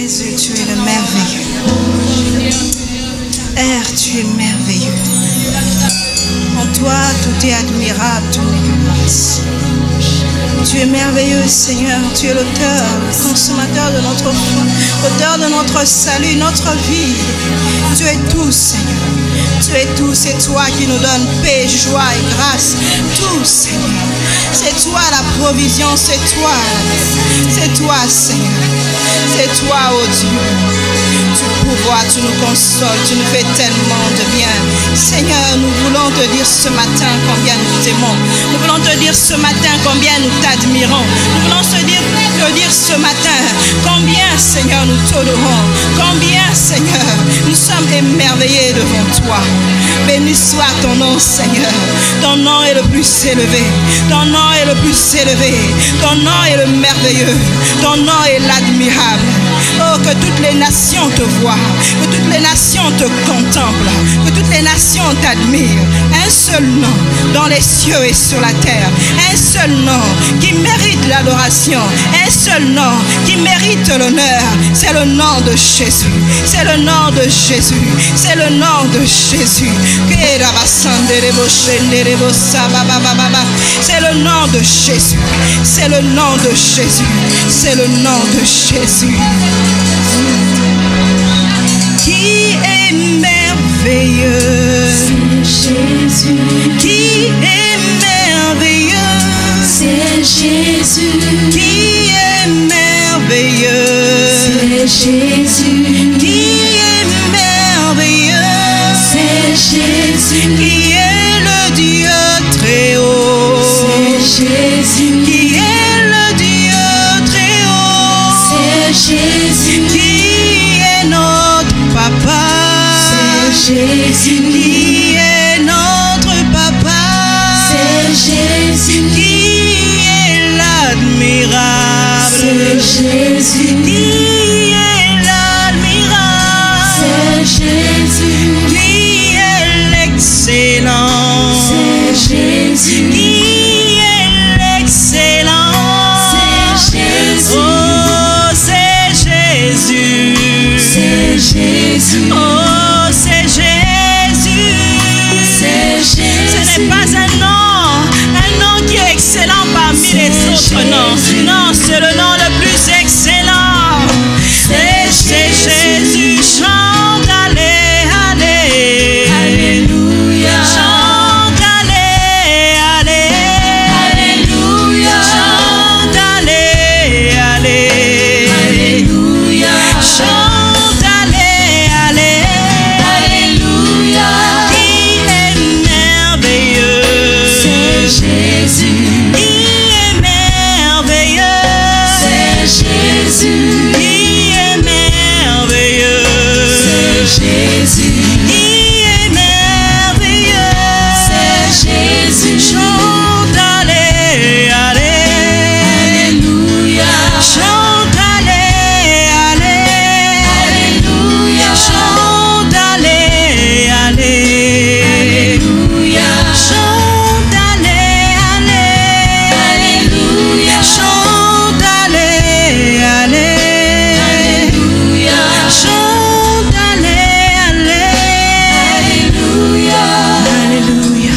Jésus, tu es le merveilleux. Père, tu es merveilleux. En toi, tout est admirable, tout n'est que grâce. Tu es merveilleux, Seigneur. Tu es l'auteur, le consommateur de notre foi, l'auteur de notre salut, notre vie. Tu es tout, Seigneur. Tu es tout. C'est toi qui nous donne paix, joie et grâce. Tout, Seigneur. C'est toi la provision. C'est toi. C'est toi, Seigneur. C'est toi, oh Dieu. Tu pourvois, tu nous consoles, tu nous fais tellement de bien. Seigneur, nous voulons te dire ce matin combien nous t'aimons. Nous voulons te dire ce matin combien nous t'admirons. Nous voulons te dire ce matin combien, Seigneur, nous t'honorons. Combien, Seigneur, nous sommes émerveillés devant toi. Béni soit ton nom, Seigneur. Ton nom est le plus élevé. Ton nom est le plus élevé. Ton nom est le merveilleux. Ton nom est l'admirable. Oh, que toutes les nations te voient, que toutes les nations te contemplent, que toutes les nations t'admirent. Un seul nom dans les cieux et sur la terre. Un seul nom qui mérite l'adoration. Un seul nom qui mérite l'honneur. C'est le nom de Jésus. C'est le nom de Jésus. C'est le nom de Jésus. C'est le nom de Jésus. C'est le nom de Jésus. C'est le nom de Jésus. Qui est merveilleux, C'est Jésus. qui est merveilleux, C'est Jésus. qui est merveilleux, C'est Jésus. qui est merveilleux, C'est Jésus. qui est le Dieu très haut, C'est Jésus. qui est le Dieu très haut, C'est Jésus. qui est notre papa, C'est Jésus. qui est notre papa, C'est Jésus. qui est l'admirable, C'est Jésus. qui est l'admirable, C'est Jésus. qui est l'excellent, C'est Jésus. qui est l'excellent, C'est Jésus. oh c'est Jésus, C'est Jésus. oh c'est Jésus, C'est Jésus. ce n'est pas un nom qui est excellent parmi les autres noms, non, c'est le nom le plus excellent, c'est Jésus, chante, allez, allez, Alléluia. chante, allez, allez, Alléluia. chante, allez, allez, Alléluia. chante, allez, allez, Alléluia. qui est merveilleux, C'est Jésus. qui est merveilleux, C'est Jésus. qui est merveilleux, C'est Jésus. qui est merveilleux, C'est Jésus. chante, allez, allez, Alléluia. chante, allez, allez, Alléluia. chante, allez, allez, Alléluia. chante, allez, allez, Alléluia. chante, allez, allez, Alléluia. chante, allez, allez, Alléluia. alléluia,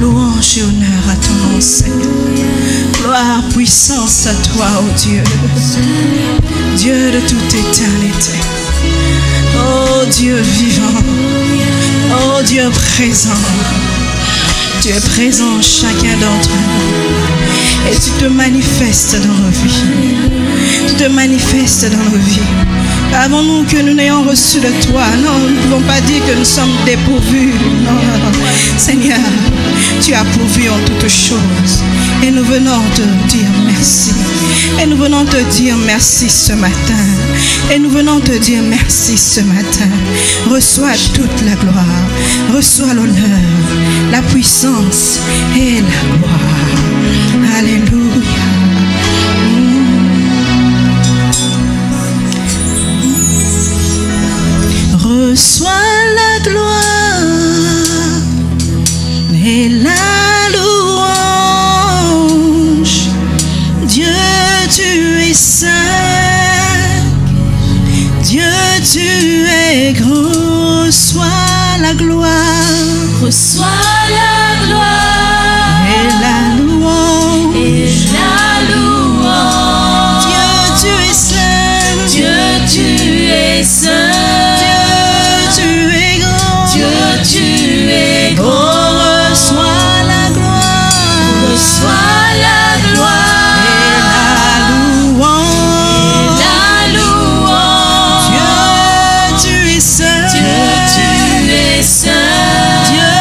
louange et honneur à ton nom, Seigneur, gloire, puissance à toi, ô Dieu, Dieu de toute éternité, ô Dieu vivant, ô Dieu présent. Tu es présent en chacun d'entre nous et tu te manifestes dans nos vies. Tu te manifestes dans nos vies. Avant-nous que nous n'ayons reçu de toi, non, nous ne pouvons pas dire que nous sommes dépourvus. Non, non, non. Seigneur, tu as pourvu en toutes choses et nous venons te dire merci. Et nous venons te dire merci ce matin. Et nous venons te dire merci ce matin. Reçois toute la gloire, reçois l'honneur, la puissance et la gloire. Alléluia. Reçois la gloire et la louange. Dieu, tu es saint. es grand, reçois la gloire Reçois la gloire et la louange. et la louange. Dieu, tu es saint. Dieu, tu es saint. Dieu, tu es grand. Dieu, tu es Oh, grand. reçois la gloire Reçois la gloire et la louange. la louange. Dieu, tu es saint. Dieu, tu es saint. Dieu,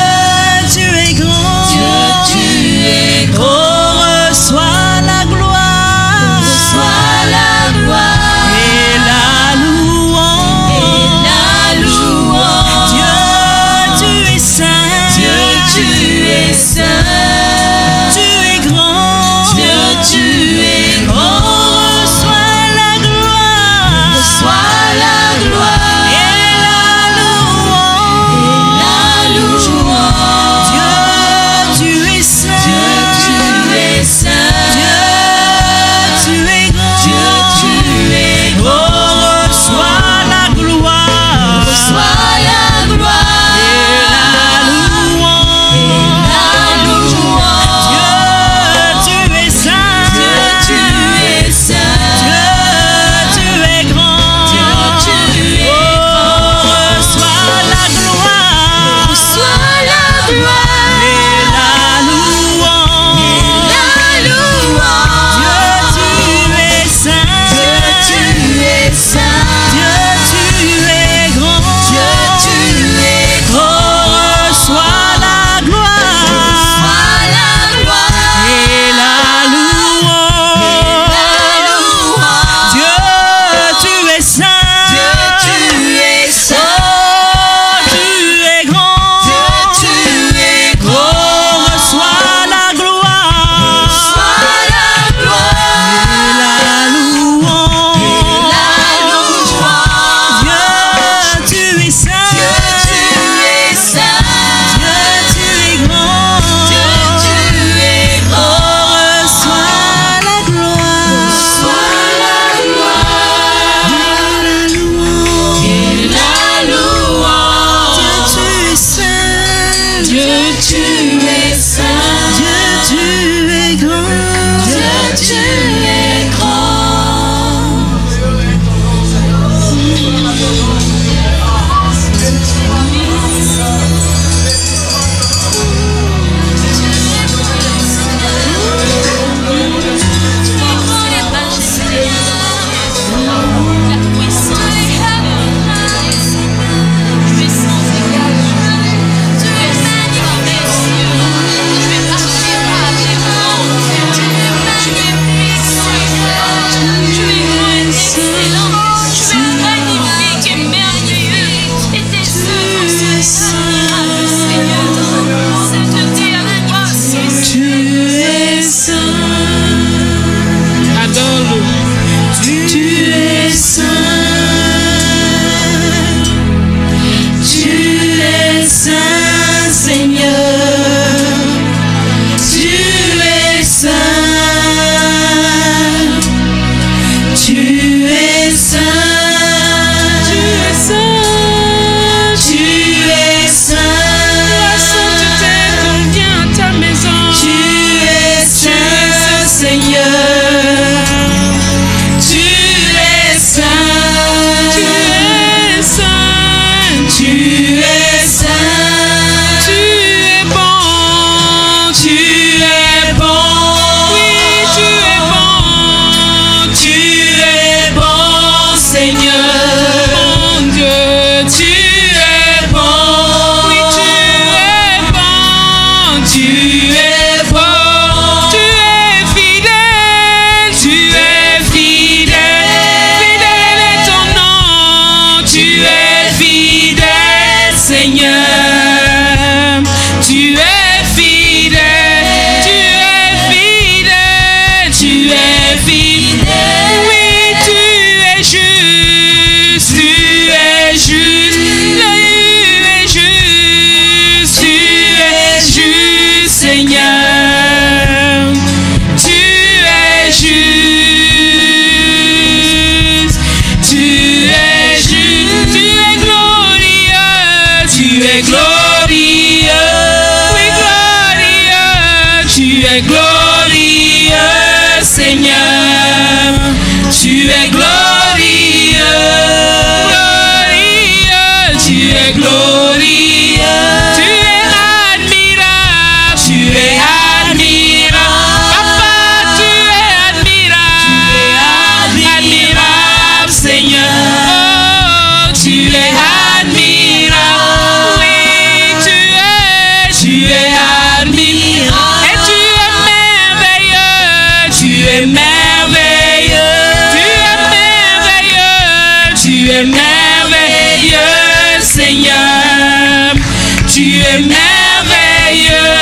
tu es merveilleux,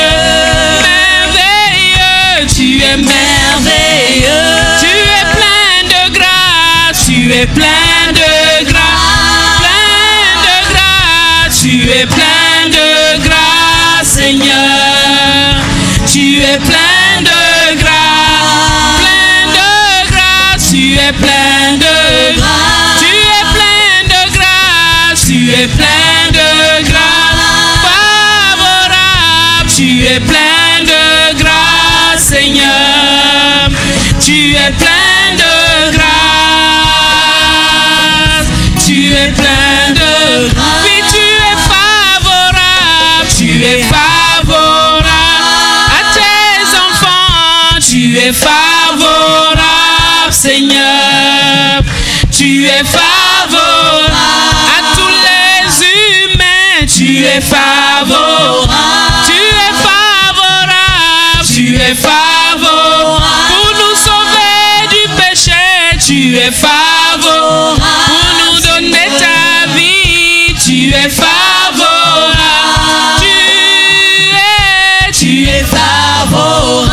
merveilleux, tu es merveilleux. Tu es plein de grâce, tu es plein de grâce, plein de grâce, tu es plein de grâce, Seigneur. Tu es plein de grâce, tu es plein de grâce, tu es plein de grâce, tu es plein de grâce, favorable, tu es plein de grâce, Seigneur, tu es plein de grâce, tu es plein de grâce, oui, tu es favorable, tu es favorable à tes enfants, tu es favorable, Seigneur, tu es favorable à tous les humains, tu es favorable, tu es favorable, tu es favorable pour nous sauver du péché, tu es favorable pour nous donner ta vie, tu es favorable, tu es favorable.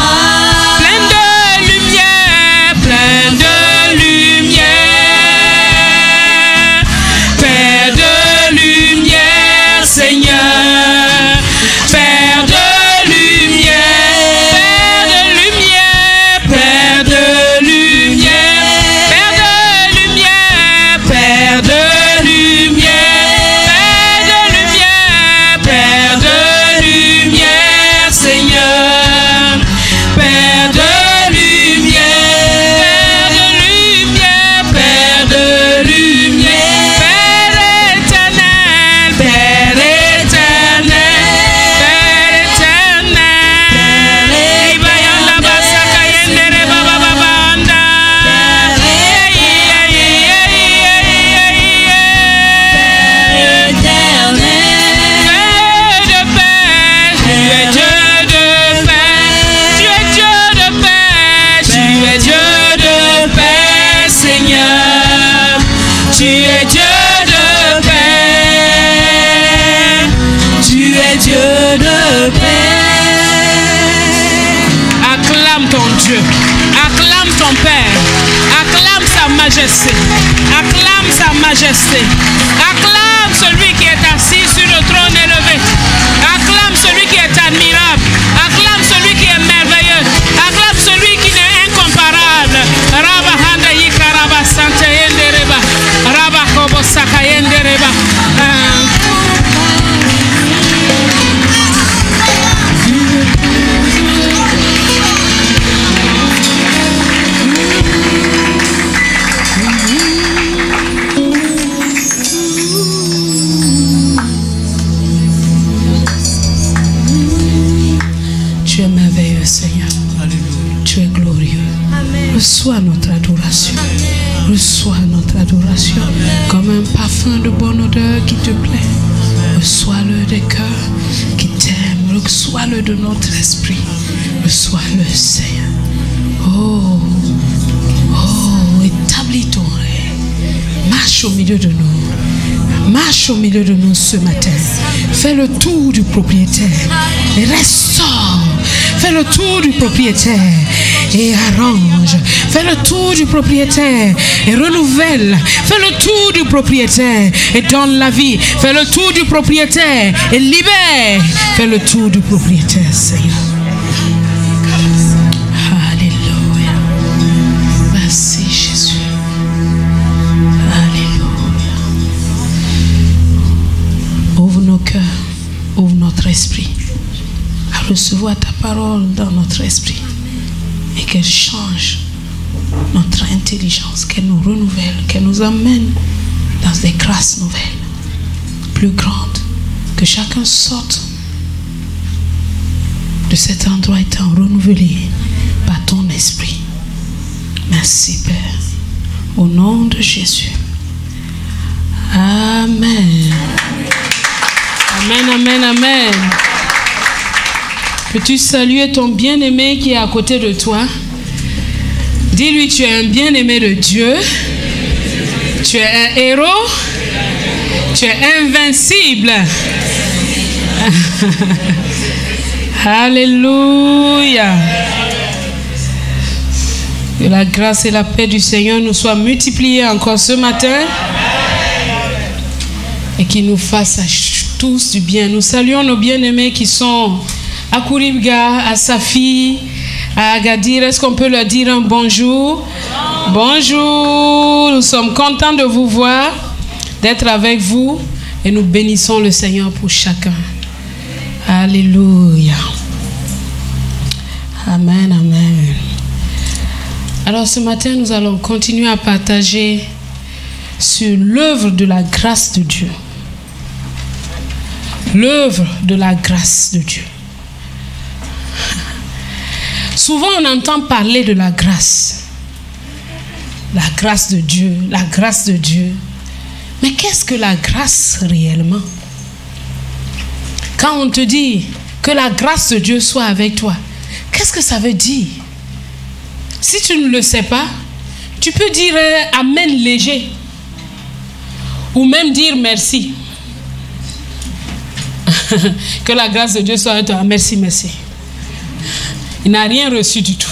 Acclame sa majesté, acclame celui qui est assis sur le trône élevé, acclame celui qui est admirable, acclame celui qui est merveilleux, acclame celui qui est incomparable. Rabba Handa Yika Rabba Santa Yendereba, Rabba Kobo Saka Yendereba. Reçois notre adoration. Reçois notre adoration comme un parfum de bonne odeur qui te plaît. Reçois-le des cœurs qui t'aiment. Reçois-le de notre esprit. Reçois-le, Seigneur. Oh, oh, établis ton règne. Marche au milieu de nous. Marche au milieu de nous ce matin. Fais le tour du propriétaire. Et restaure. Fais le tour du propriétaire et arrange. Fais le tour du propriétaire et renouvelle. Fais le tour du propriétaire et donne la vie. Fais le tour du propriétaire et libère. Fais le tour du propriétaire, Seigneur. Alléluia. Merci, Jésus. Alléluia. Ouvre nos cœurs, ouvre notre esprit à recevoir ta parole dans notre esprit et qu'elle change notre intelligence, qu'elle nous renouvelle, qu'elle nous amène dans des grâces nouvelles, plus grandes, que chacun sorte de cet endroit étant renouvelé par ton esprit. Merci, Père, au nom de Jésus. Amen. Amen, amen, amen. Peux-tu saluer ton bien-aimé qui est à côté de toi? Dis-lui, tu es un bien-aimé de Dieu. Tu es un héros. Tu es invincible. Alléluia. Que la grâce et la paix du Seigneur nous soient multipliées encore ce matin et qu'il nous fasse à tous du bien. Nous saluons nos bien-aimés qui sont à Kouribga, à Safi, à Agadir. Est-ce qu'on peut leur dire un bonjour? Bonjour. Nous sommes contents de vous voir, d'être avec vous et nous bénissons le Seigneur pour chacun. Alléluia. Amen, amen. Alors ce matin, nous allons continuer à partager sur l'œuvre de la grâce de Dieu. L'œuvre de la grâce de Dieu. Souvent, on entend parler de la grâce. La grâce de Dieu, la grâce de Dieu. Mais qu'est-ce que la grâce réellement? Quand on te dit que la grâce de Dieu soit avec toi, qu'est-ce que ça veut dire? Si tu ne le sais pas, tu peux dire amen léger. Ou même dire merci. Que la grâce de Dieu soit avec toi. Merci, merci. Il n'a rien reçu du tout.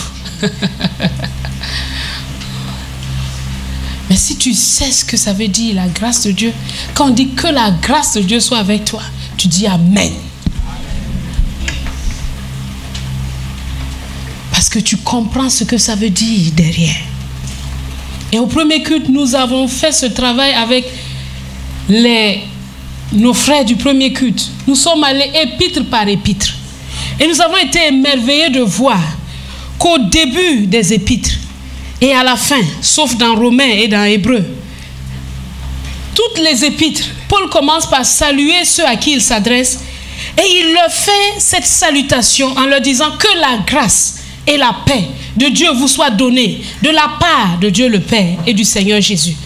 Mais si tu sais ce que ça veut dire, la grâce de Dieu, quand on dit que la grâce de Dieu soit avec toi, tu dis amen. Parce que tu comprends ce que ça veut dire derrière. Et au premier culte, nous avons fait ce travail avec nos frères du premier culte. Nous sommes allés épître par épître. Et nous avons été émerveillés de voir qu'au début des épîtres et à la fin, sauf dans Romains et dans Hébreux, toutes les épîtres, Paul commence par saluer ceux à qui il s'adresse et il leur fait cette salutation en leur disant que la grâce et la paix de Dieu vous soient données de la part de Dieu le Père et du Seigneur Jésus.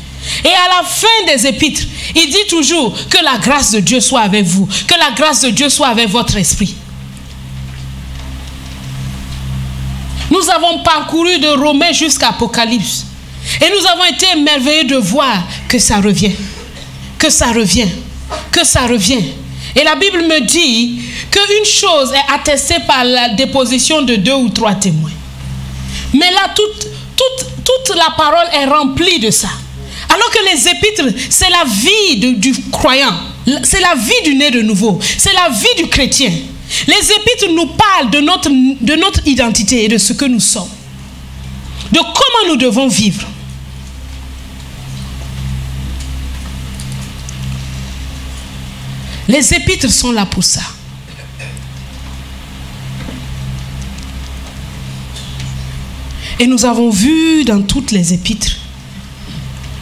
Et à la fin des épîtres, il dit toujours que la grâce de Dieu soit avec vous, que la grâce de Dieu soit avec votre esprit. Nous avons parcouru de Romains jusqu'à Apocalypse. Et nous avons été émerveillés de voir que ça revient. Que ça revient. Que ça revient. Et la Bible me dit qu'une chose est attestée par la déposition de 2 ou 3 témoins. Mais là, toute la parole est remplie de ça. Alors que les épîtres, c'est la vie du croyant. C'est la vie du né de nouveau. C'est la vie du chrétien. Les épîtres nous parlent de notre identité et de ce que nous sommes. De comment nous devons vivre. Les épîtres sont là pour ça. Et nous avons vu dans toutes les épîtres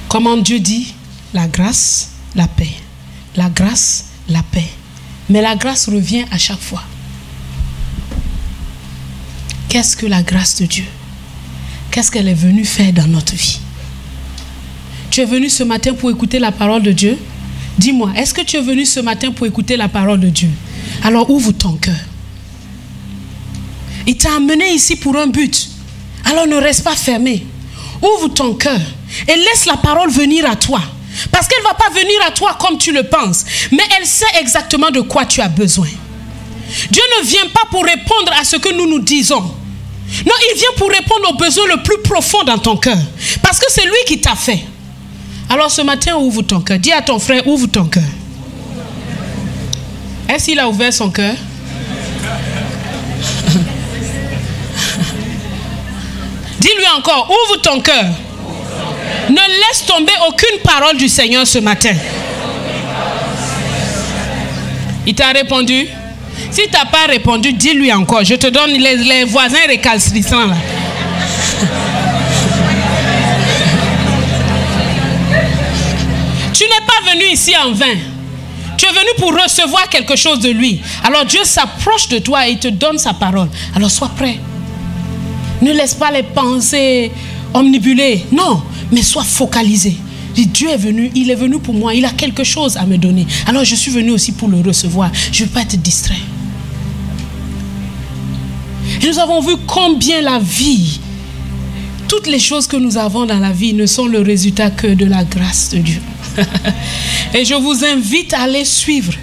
comment Dieu dit la grâce, la paix. La grâce, la paix. Mais la grâce revient à chaque fois. Qu'est-ce que la grâce de Dieu? Qu'est-ce qu'elle est venue faire dans notre vie? Tu es venu ce matin pour écouter la parole de Dieu? Dis-moi, est-ce que tu es venu ce matin pour écouter la parole de Dieu? Alors ouvre ton cœur. Il t'a amené ici pour un but. Alors ne reste pas fermé. Ouvre ton cœur et laisse la parole venir à toi. Parce qu'elle ne va pas venir à toi comme tu le penses. Mais elle sait exactement de quoi tu as besoin. Dieu ne vient pas pour répondre à ce que nous nous disons. Non, il vient pour répondre aux besoins le plus profond dans ton cœur. Parce que c'est lui qui t'a fait. Alors ce matin, ouvre ton cœur. Dis à ton frère, ouvre ton cœur. Est-ce qu'il a ouvert son cœur? Dis-lui encore, ouvre ton cœur. Ne laisse tomber aucune parole du Seigneur ce matin. Il t'a répondu? Si tu n'as pas répondu, dis-lui encore. Je te donne les voisins récalcitrants là. Tu n'es pas venu ici en vain. Tu es venu pour recevoir quelque chose de lui. Alors Dieu s'approche de toi et il te donne sa parole. Alors sois prêt. Ne laisse pas les pensées omnibuler. Non, mais sois focalisé. Dieu est venu, il est venu pour moi. Il a quelque chose à me donner. Alors je suis venu aussi pour le recevoir. Je ne veux pas être distrait. Et nous avons vu combien la vie, toutes les choses que nous avons dans la vie ne sont le résultat que de la grâce de Dieu. Et je vous invite à aller suivre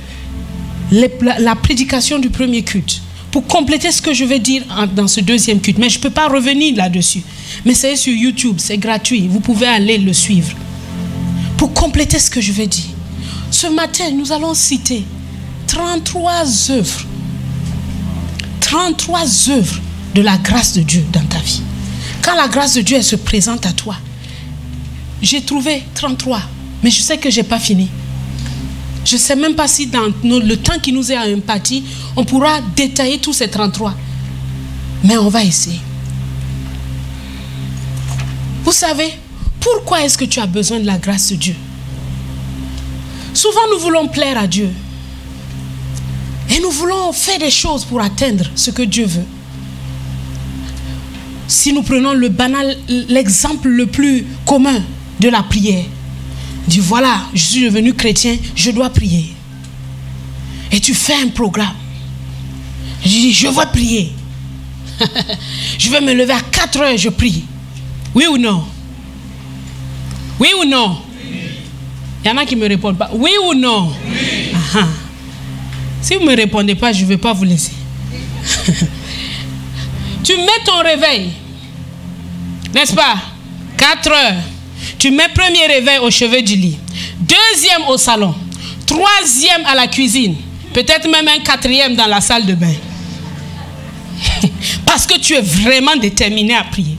la prédication du premier culte, pour compléter ce que je vais dire dans ce deuxième culte. Mais je ne peux pas revenir là-dessus. Mais c'est sur YouTube, c'est gratuit. Vous pouvez aller le suivre. Pour compléter ce que je vais dire. Ce matin, nous allons citer 33 œuvres. 33 œuvres de la grâce de Dieu dans ta vie. Quand la grâce de Dieu elle se présente à toi, j'ai trouvé 33, mais je sais que je n'ai pas fini. Je ne sais même pas si dans le temps qui nous est imparti, on pourra détailler tous ces 33. Mais on va essayer. Vous savez, pourquoi est-ce que tu as besoin de la grâce de Dieu? Souvent, nous voulons plaire à Dieu. Et nous voulons faire des choses pour atteindre ce que Dieu veut. Si nous prenons l'exemple le plus commun de la prière. Dis voilà, je suis devenu chrétien, je dois prier. Et tu fais un programme. Je dis, je vais prier. Je vais me lever à 4 heures, je prie. Oui ou non? Oui ou non? Il y en a qui ne me répondent pas. Oui ou non? Oui. Aha. Si vous ne me répondez pas, je ne vais pas vous laisser. Tu mets ton réveil. N'est-ce pas? 4 heures. Tu mets premier réveil au chevet du lit. Deuxième au salon. Troisième à la cuisine. Peut-être même un 4e dans la salle de bain. Parce que tu es vraiment déterminé à prier.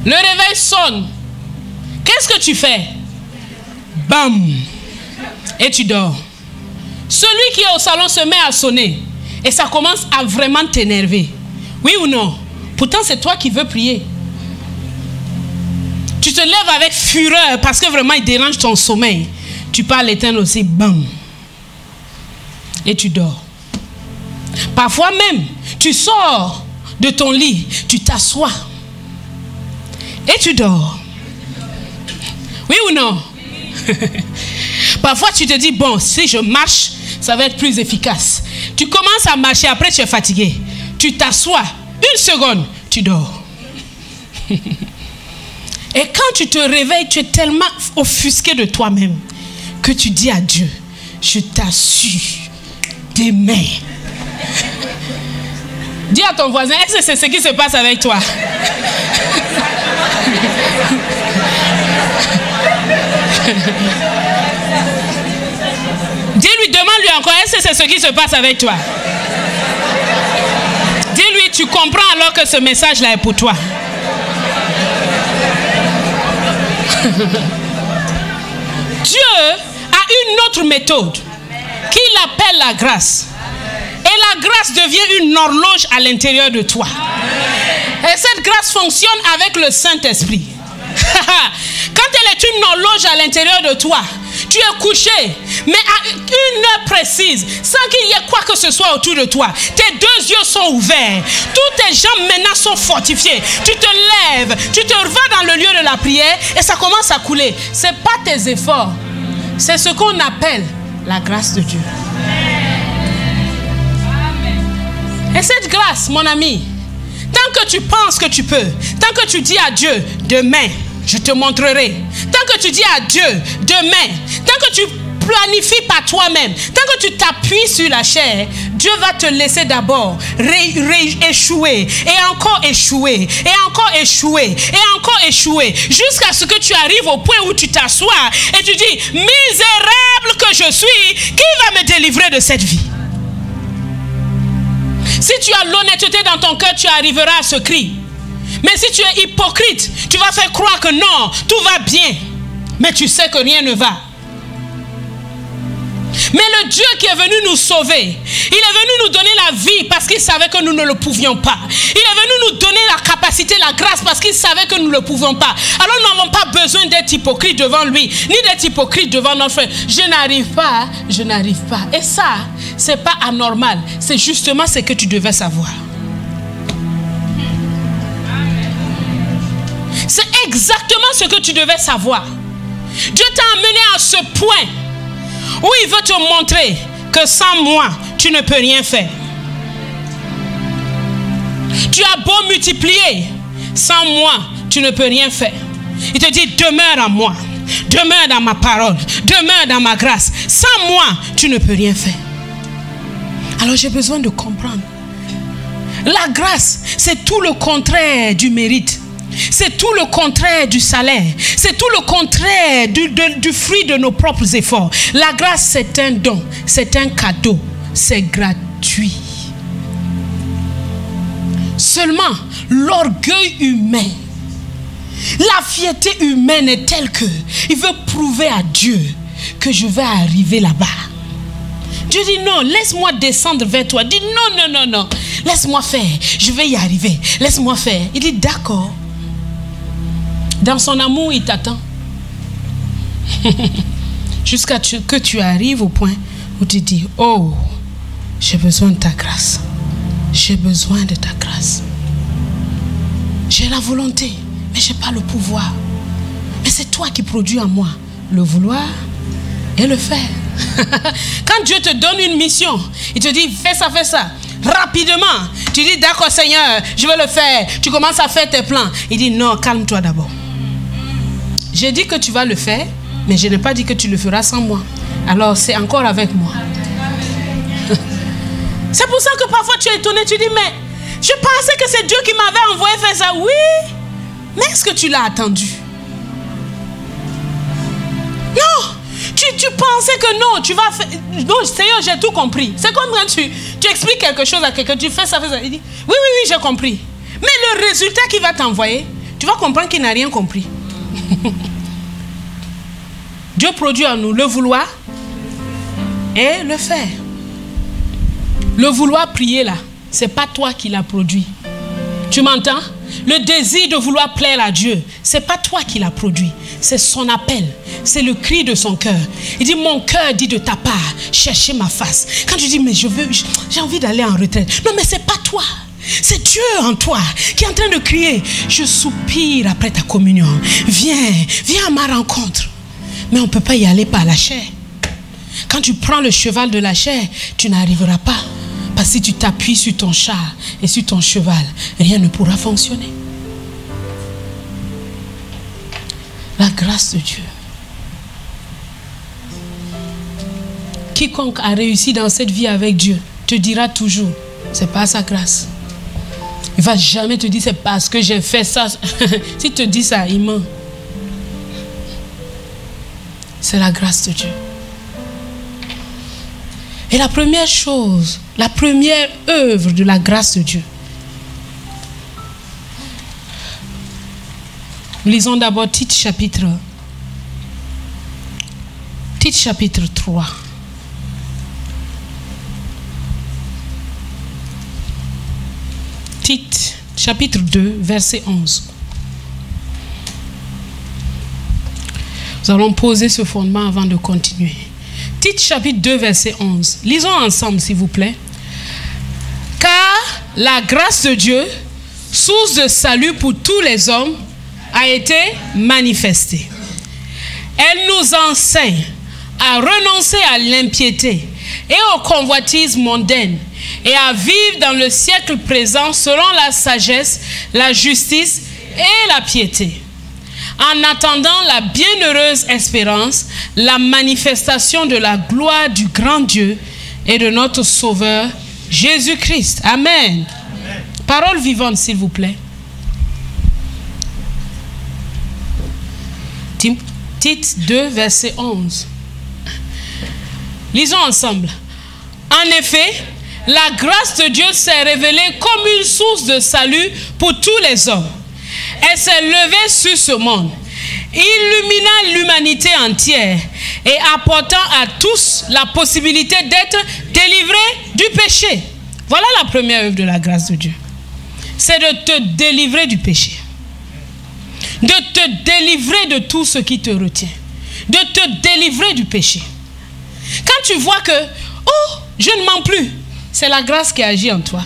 Le réveil sonne. Qu'est-ce que tu fais? Bam! Et tu dors. Celui qui est au salon se met à sonner. Et ça commence à vraiment t'énerver. Oui ou non? Pourtant, c'est toi qui veux prier. Tu te lèves avec fureur parce que vraiment il dérange ton sommeil. Tu parles l'éternel aussi, bam. Et tu dors. Parfois même, tu sors de ton lit, tu t'assois. Et tu dors. Oui ou non? Parfois tu te dis, bon, si je marche, ça va être plus efficace. Tu commences à marcher, après tu es fatigué. Tu t'assois, 1 seconde, tu dors. Et quand tu te réveilles, tu es tellement offusqué de toi-même que tu dis à Dieu, je t'assure, demain. Dis à ton voisin, est-ce que c'est ce qui se passe avec toi? Dis-lui, demande-lui encore, est-ce que c'est ce qui se passe avec toi? Dis-lui, tu comprends alors que ce message-là est pour toi. Dieu a une autre méthode qu'il appelle la grâce. Et la grâce devient une horloge à l'intérieur de toi. Et cette grâce fonctionne avec le Saint-Esprit. Quand elle est une horloge à l'intérieur de toi, tu es couché, mais à une heure précise, sans qu'il y ait quoi que ce soit autour de toi. Tes 2 yeux sont ouverts. Tous tes jambes maintenant sont fortifiées. Tu te lèves, tu te vas dans le lieu de la prière et ça commence à couler. Ce n'est pas tes efforts. C'est ce qu'on appelle la grâce de Dieu. Et cette grâce, mon ami, tant que tu penses que tu peux, tant que tu dis à Dieu, demain, je te montrerai. Tant que tu dis à Dieu, demain, tant que tu planifies par toi-même, tant que tu t'appuies sur la chair, Dieu va te laisser d'abord échouer, et encore échouer, et encore échouer, et encore échouer, jusqu'à ce que tu arrives au point où tu t'assois et tu dis, misérable que je suis, qui va me délivrer de cette vie? Si tu as l'honnêteté dans ton cœur, tu arriveras à ce cri. Mais si tu es hypocrite, tu vas faire croire que non, tout va bien. Mais tu sais que rien ne va. Mais le Dieu qui est venu nous sauver, il est venu nous donner la vie parce qu'il savait que nous ne le pouvions pas. Il est venu nous donner la capacité, la grâce parce qu'il savait que nous ne le pouvions pas. Alors nous n'avons pas besoin d'être hypocrite devant lui, ni d'être hypocrite devant notre frère. Je n'arrive pas, je n'arrive pas. Et ça, ce n'est pas anormal. C'est justement ce que tu devais savoir. C'est exactement ce que tu devais savoir. Dieu t'a amené à ce point où il veut te montrer que sans moi, tu ne peux rien faire. Tu as beau multiplier, sans moi, tu ne peux rien faire. Il te dit, demeure en moi, demeure dans ma parole, demeure dans ma grâce. Sans moi, tu ne peux rien faire. Alors j'ai besoin de comprendre. La grâce, c'est tout le contraire du mérite. C'est tout le contraire du salaire. C'est tout le contraire du fruit de nos propres efforts. La grâce, c'est un don. C'est un cadeau. C'est gratuit. Seulement, l'orgueil humain, la fierté humaine est telle que il veut prouver à Dieu que je vais arriver là-bas. Dieu dit non, laisse-moi descendre vers toi. Dis non. Laisse-moi faire. Je vais y arriver. Laisse-moi faire. Il dit d'accord. Dans son amour, il t'attend. Jusqu'à que tu arrives au point où tu dis, oh, j'ai besoin de ta grâce. J'ai besoin de ta grâce. J'ai la volonté, mais je n'ai pas le pouvoir. Mais c'est toi qui produis en moi le vouloir et le faire. Quand Dieu te donne une mission, il te dit, fais ça. Rapidement, tu dis, d'accord Seigneur, je vais le faire. Tu commences à faire tes plans. Il dit, non, calme-toi d'abord. J'ai dit que tu vas le faire, mais je n'ai pas dit que tu le feras sans moi. Alors c'est encore avec moi. C'est pour ça que parfois tu es étonné, tu dis, mais je pensais que c'est Dieu qui m'avait envoyé faire ça. Oui, mais est-ce que tu l'as attendu? Non, tu pensais que non, tu vas faire... Non, Seigneur, j'ai tout compris. C'est comme quand tu expliques quelque chose à quelqu'un, tu fais ça. Il dit, oui, j'ai compris. Mais le résultat qu'il va t'envoyer, tu vas comprendre qu'il n'a rien compris. Dieu produit en nous le vouloir et le faire. Le vouloir prier là, c'est pas toi qui l'as produit. Tu m'entends? Le désir de vouloir plaire à Dieu, c'est pas toi qui l'as produit. C'est son appel, c'est le cri de son cœur. Il dit, mon cœur dit de ta part, cherchez ma face. Quand tu dis, mais j'ai envie d'aller en retraite. Non, mais c'est pas toi. C'est Dieu en toi qui est en train de crier. Je soupire après ta communion. Viens à ma rencontre. Mais on ne peut pas y aller par la chair. Quand tu prends le cheval de la chair, tu n'arriveras pas. Parce que si tu t'appuies sur ton char et sur ton cheval, rien ne pourra fonctionner. La grâce de Dieu. Quiconque a réussi dans cette vie avec Dieu te dira toujours, c'est pas sa grâce. Il ne va jamais te dire, c'est parce que j'ai fait ça. S'il te dit ça, il ment. C'est la grâce de Dieu. Et la première chose, la première œuvre de la grâce de Dieu. Nous lisons d'abord Tite chapitre 3. Tite chapitre 2, verset 11. Nous allons poser ce fondement avant de continuer. Tite chapitre 2, verset 11. Lisons ensemble, s'il vous plaît. Car la grâce de Dieu, source de salut pour tous les hommes, a été manifestée. Elle nous enseigne à renoncer à l'impiété et aux convoitises mondaines et à vivre dans le siècle présent selon la sagesse, la justice et la piété. En attendant la bienheureuse espérance, la manifestation de la gloire du grand Dieu et de notre Sauveur, Jésus-Christ. Amen. Amen. Parole vivante, s'il vous plaît. Tite 2, verset 11. Lisons ensemble. En effet, la grâce de Dieu s'est révélée comme une source de salut pour tous les hommes. Elle s'est levée sur ce monde, illuminant l'humanité entière et apportant à tous la possibilité d'être délivrés du péché. Voilà la première œuvre de la grâce de Dieu. C'est de te délivrer du péché. De te délivrer de tout ce qui te retient. De te délivrer du péché. Quand tu vois que, oh, je ne mens plus, c'est la grâce qui agit en toi.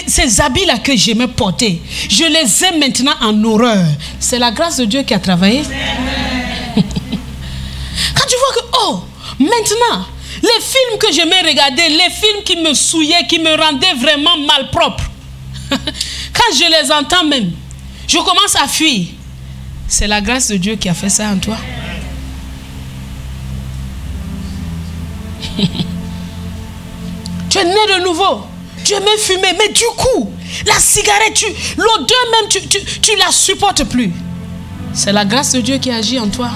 Ces habits-là que j'aimais porter, je les ai maintenant en horreur. C'est la grâce de Dieu qui a travaillé. Quand tu vois que, oh, maintenant, les films que j'aimais regarder, les films qui me souillaient, qui me rendaient vraiment malpropre, quand je les entends même, je commence à fuir. C'est la grâce de Dieu qui a fait ça en toi. Tu es né de nouveau. Tu aimais fumer, mais du coup, la cigarette, l'odeur même, tu la supportes plus. C'est la grâce de Dieu qui agit en toi.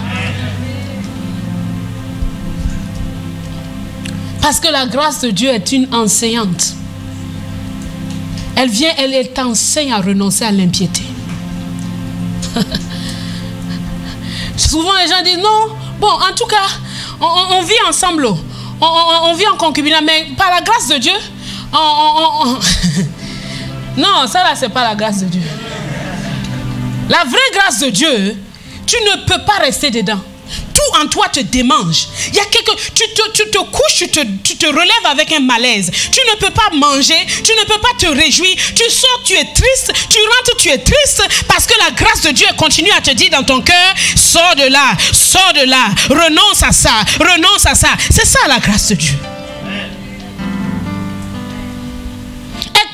Parce que la grâce de Dieu est une enseignante. Elle vient, elle t'enseigne à renoncer à l'impiété. Souvent les gens disent non, bon en tout cas, on vit ensemble, on vit en concubinage, mais par la grâce de Dieu, non, ça là c'est pas la grâce de Dieu. La vraie grâce de Dieu, tu ne peux pas rester dedans. Tout en toi te démange. Il y a tu te couches, tu te relèves avec un malaise. Tu ne peux pas manger, tu ne peux pas te réjouir. Tu sors, tu es triste, tu rentres, tu es triste parce que la grâce de Dieu continue à te dire dans ton cœur, sors de là, renonce à ça, renonce à ça. C'est ça la grâce de Dieu.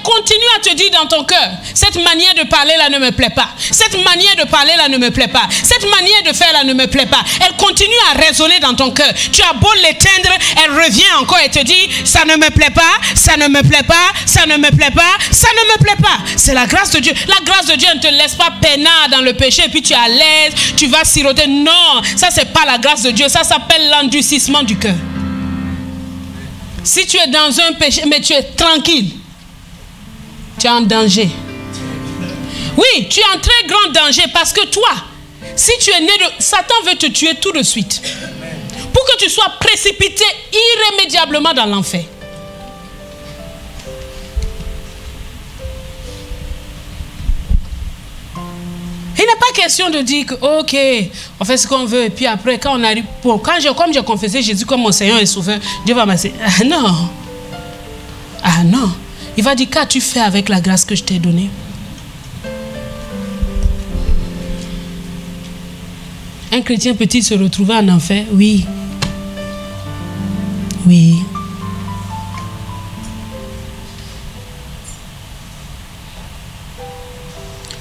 Continue à te dire dans ton cœur, cette manière de parler là ne me plaît pas. Cette manière de parler là ne me plaît pas. Cette manière de faire là ne me plaît pas. Elle continue à résonner dans ton cœur. Tu as beau l'éteindre, elle revient encore et te dit, ça ne me plaît pas, ça ne me plaît pas, ça ne me plaît pas, ça ne me plaît pas. C'est la grâce de Dieu. La grâce de Dieu ne te laisse pas peinard dans le péché et puis tu es à l'aise, tu vas siroter. Non, ça c'est pas la grâce de Dieu. Ça s'appelle l'endurcissement du cœur. Si tu es dans un péché, mais tu es tranquille, tu es en danger. Oui, tu es en très grand danger parce que toi, si tu es né de... Satan veut te tuer tout de suite. Pour que tu sois précipité irrémédiablement dans l'enfer. Il n'est pas question de dire que, ok, on fait ce qu'on veut et puis après, quand on arrive... Bon, comme j'ai confessé Jésus comme mon Seigneur et Sauveur, Dieu va m'assurer. Ah non. Ah non. Il va dire, qu'as-tu fait avec la grâce que je t'ai donnée? Un chrétien peut-il se retrouver en enfer? Oui. Oui.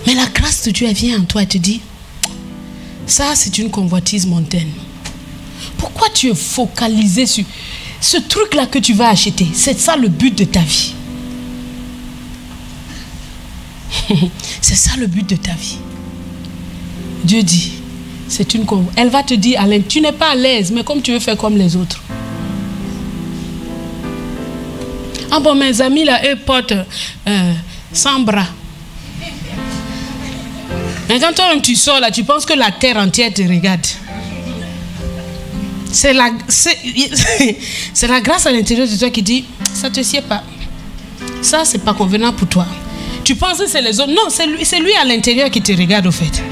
Mais la grâce de Dieu, elle vient en toi et te dit, ça c'est une convoitise mondaine. Pourquoi tu es focalisé sur ce truc-là que tu vas acheter? C'est ça le but de ta vie. C'est ça le but de ta vie. Dieu dit, c'est une convoitise. Elle va te dire, Alain, tu n'es pas à l'aise, mais comme tu veux faire comme les autres. Ah bon, mes amis là, eux portent sans bras. Mais quand toi-même tu sors là, tu penses que la terre entière te regarde. C'est la grâce à l'intérieur de toi qui dit, ça ne te sied pas. Ça, c'est pas convenant pour toi. Tu penses que c'est les autres. Non, c'est lui à l'intérieur qui te regarde au fait.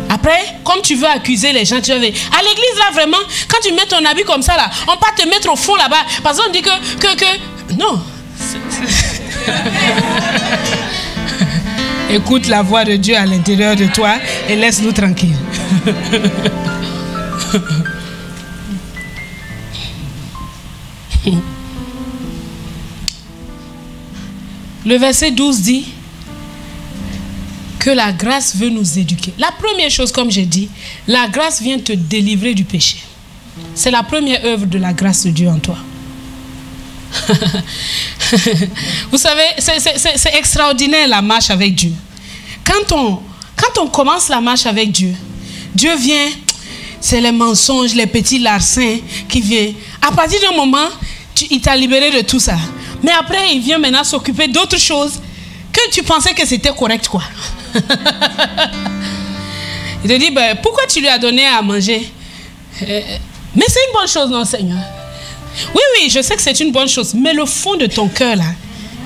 Après, comme tu veux accuser les gens, tu vas dire, à l'église là vraiment, quand tu mets ton habit comme ça là, on va te mettre au fond là-bas. Parce qu'on dit que non. Écoute la voix de Dieu à l'intérieur de toi et laisse-nous tranquilles. Le verset 12 dit que la grâce veut nous éduquer. La première chose, comme j'ai dit, la grâce vient te délivrer du péché. C'est la première œuvre de la grâce de Dieu en toi. Vous savez, c'est extraordinaire la marche avec Dieu. Quand on commence la marche avec Dieu, Dieu vient, c'est les mensonges, les petits larcins qui viennent. À partir d'un moment, il t'a libéré de tout ça. Mais après, il vient maintenant s'occuper d'autres choses que tu pensais que c'était correct, quoi. Il te dit, ben, pourquoi tu lui as donné à manger? Mais c'est une bonne chose, non, Seigneur? Oui, je sais que c'est une bonne chose. Mais le fond de ton cœur, là,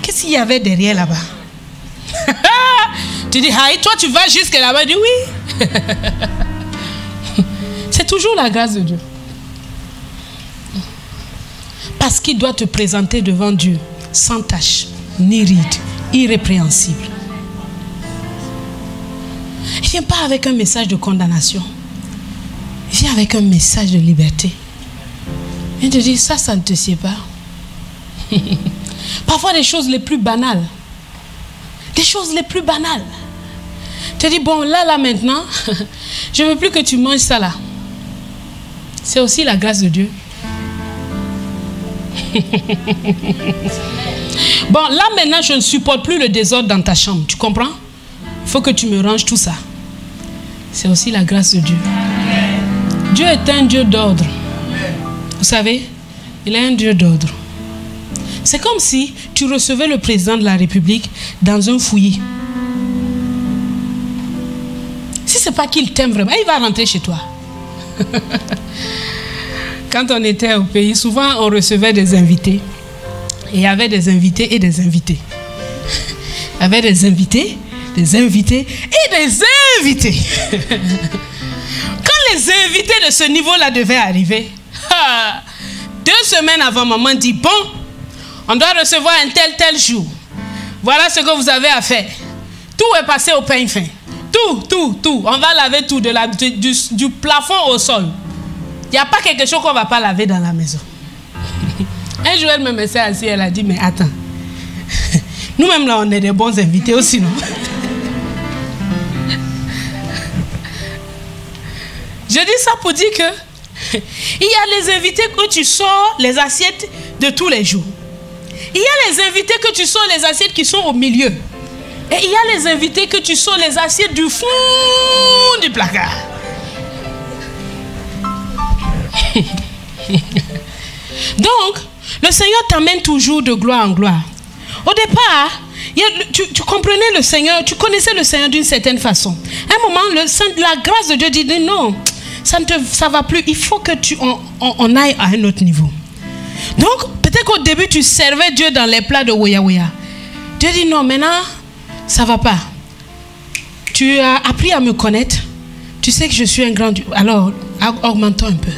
qu'est-ce qu'il y avait derrière là-bas? Tu dis, ah, toi, tu vas jusque là-bas. Il dit, oui. C'est toujours la grâce de Dieu. Parce qu'il doit te présenter devant Dieu sans tache, ni ride, irrépréhensible. Il ne vient pas avec un message de condamnation. Il vient avec un message de liberté. Il te dit, ça ne te sied pas. Parfois des choses les plus banales. Des choses les plus banales. Tu te dis, bon, là, maintenant, je ne veux plus que tu manges ça là. C'est aussi la grâce de Dieu. Bon, là maintenant, je ne supporte plus le désordre dans ta chambre. Tu comprends? Il faut que tu me ranges tout ça. C'est aussi la grâce de Dieu. Dieu est un Dieu d'ordre. Vous savez, il est un Dieu d'ordre. C'est comme si tu recevais le président de la République dans un fouillis. Si ce n'est pas qu'il t'aime vraiment, il va rentrer chez toi. Quand on était au pays, souvent on recevait des invités. Et il y avait des invités et des invités. Il y avait des invités, des invités et des invités. Quand les invités de ce niveau-là devaient arriver, 2 semaines avant, maman dit, bon, on doit recevoir un tel jour. Voilà ce que vous avez à faire. Tout est passé au peigne fin. Tout. On va laver tout, du plafond au sol. Il n'y a pas quelque chose qu'on ne va pas laver dans la maison. Un jour, elle me mettait assis, elle a dit, mais attends. Nous-mêmes là, on est des bons invités aussi, non? Je dis ça pour dire que il y a les invités que tu sors les assiettes de tous les jours. Il y a les invités que tu sors les assiettes qui sont au milieu. Et il y a les invités que tu sors les assiettes du fond du placard. Donc, le Seigneur t'amène toujours de gloire en gloire. Au départ, tu comprenais le Seigneur, tu connaissais le Seigneur d'une certaine façon. À un moment, la grâce de Dieu dit non, ça ne va plus. Il faut que on aille à un autre niveau. Donc, peut-être qu'au début, tu servais Dieu dans les plats de Ouya Ouya. Dieu dit non, maintenant, ça ne va pas. Tu as appris à me connaître. Tu sais que je suis un grand Dieu. Alors, augmentons un peu.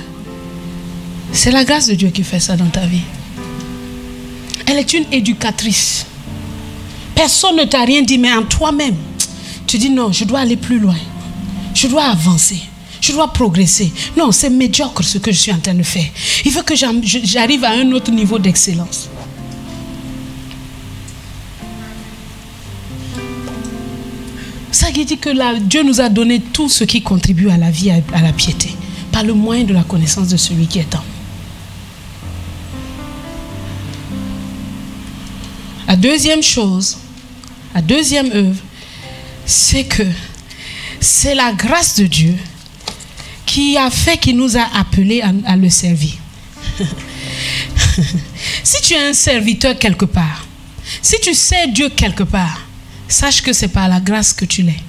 C'est la grâce de Dieu qui fait ça dans ta vie. Elle est une éducatrice. Personne ne t'a rien dit, mais en toi-même, tu dis non, je dois aller plus loin. Je dois avancer. Je dois progresser. Non, c'est médiocre ce que je suis en train de faire. Il faut que j'arrive à un autre niveau d'excellence. Ça qui dit que Dieu nous a donné tout ce qui contribue à la vie, à la piété, par le moyen de la connaissance de celui qui est en nous. La deuxième chose, la deuxième œuvre, c'est que c'est la grâce de Dieu qui nous a appelés à le servir. Si tu es un serviteur quelque part, si tu sers Dieu quelque part, sache que c'est par la grâce que tu l'es.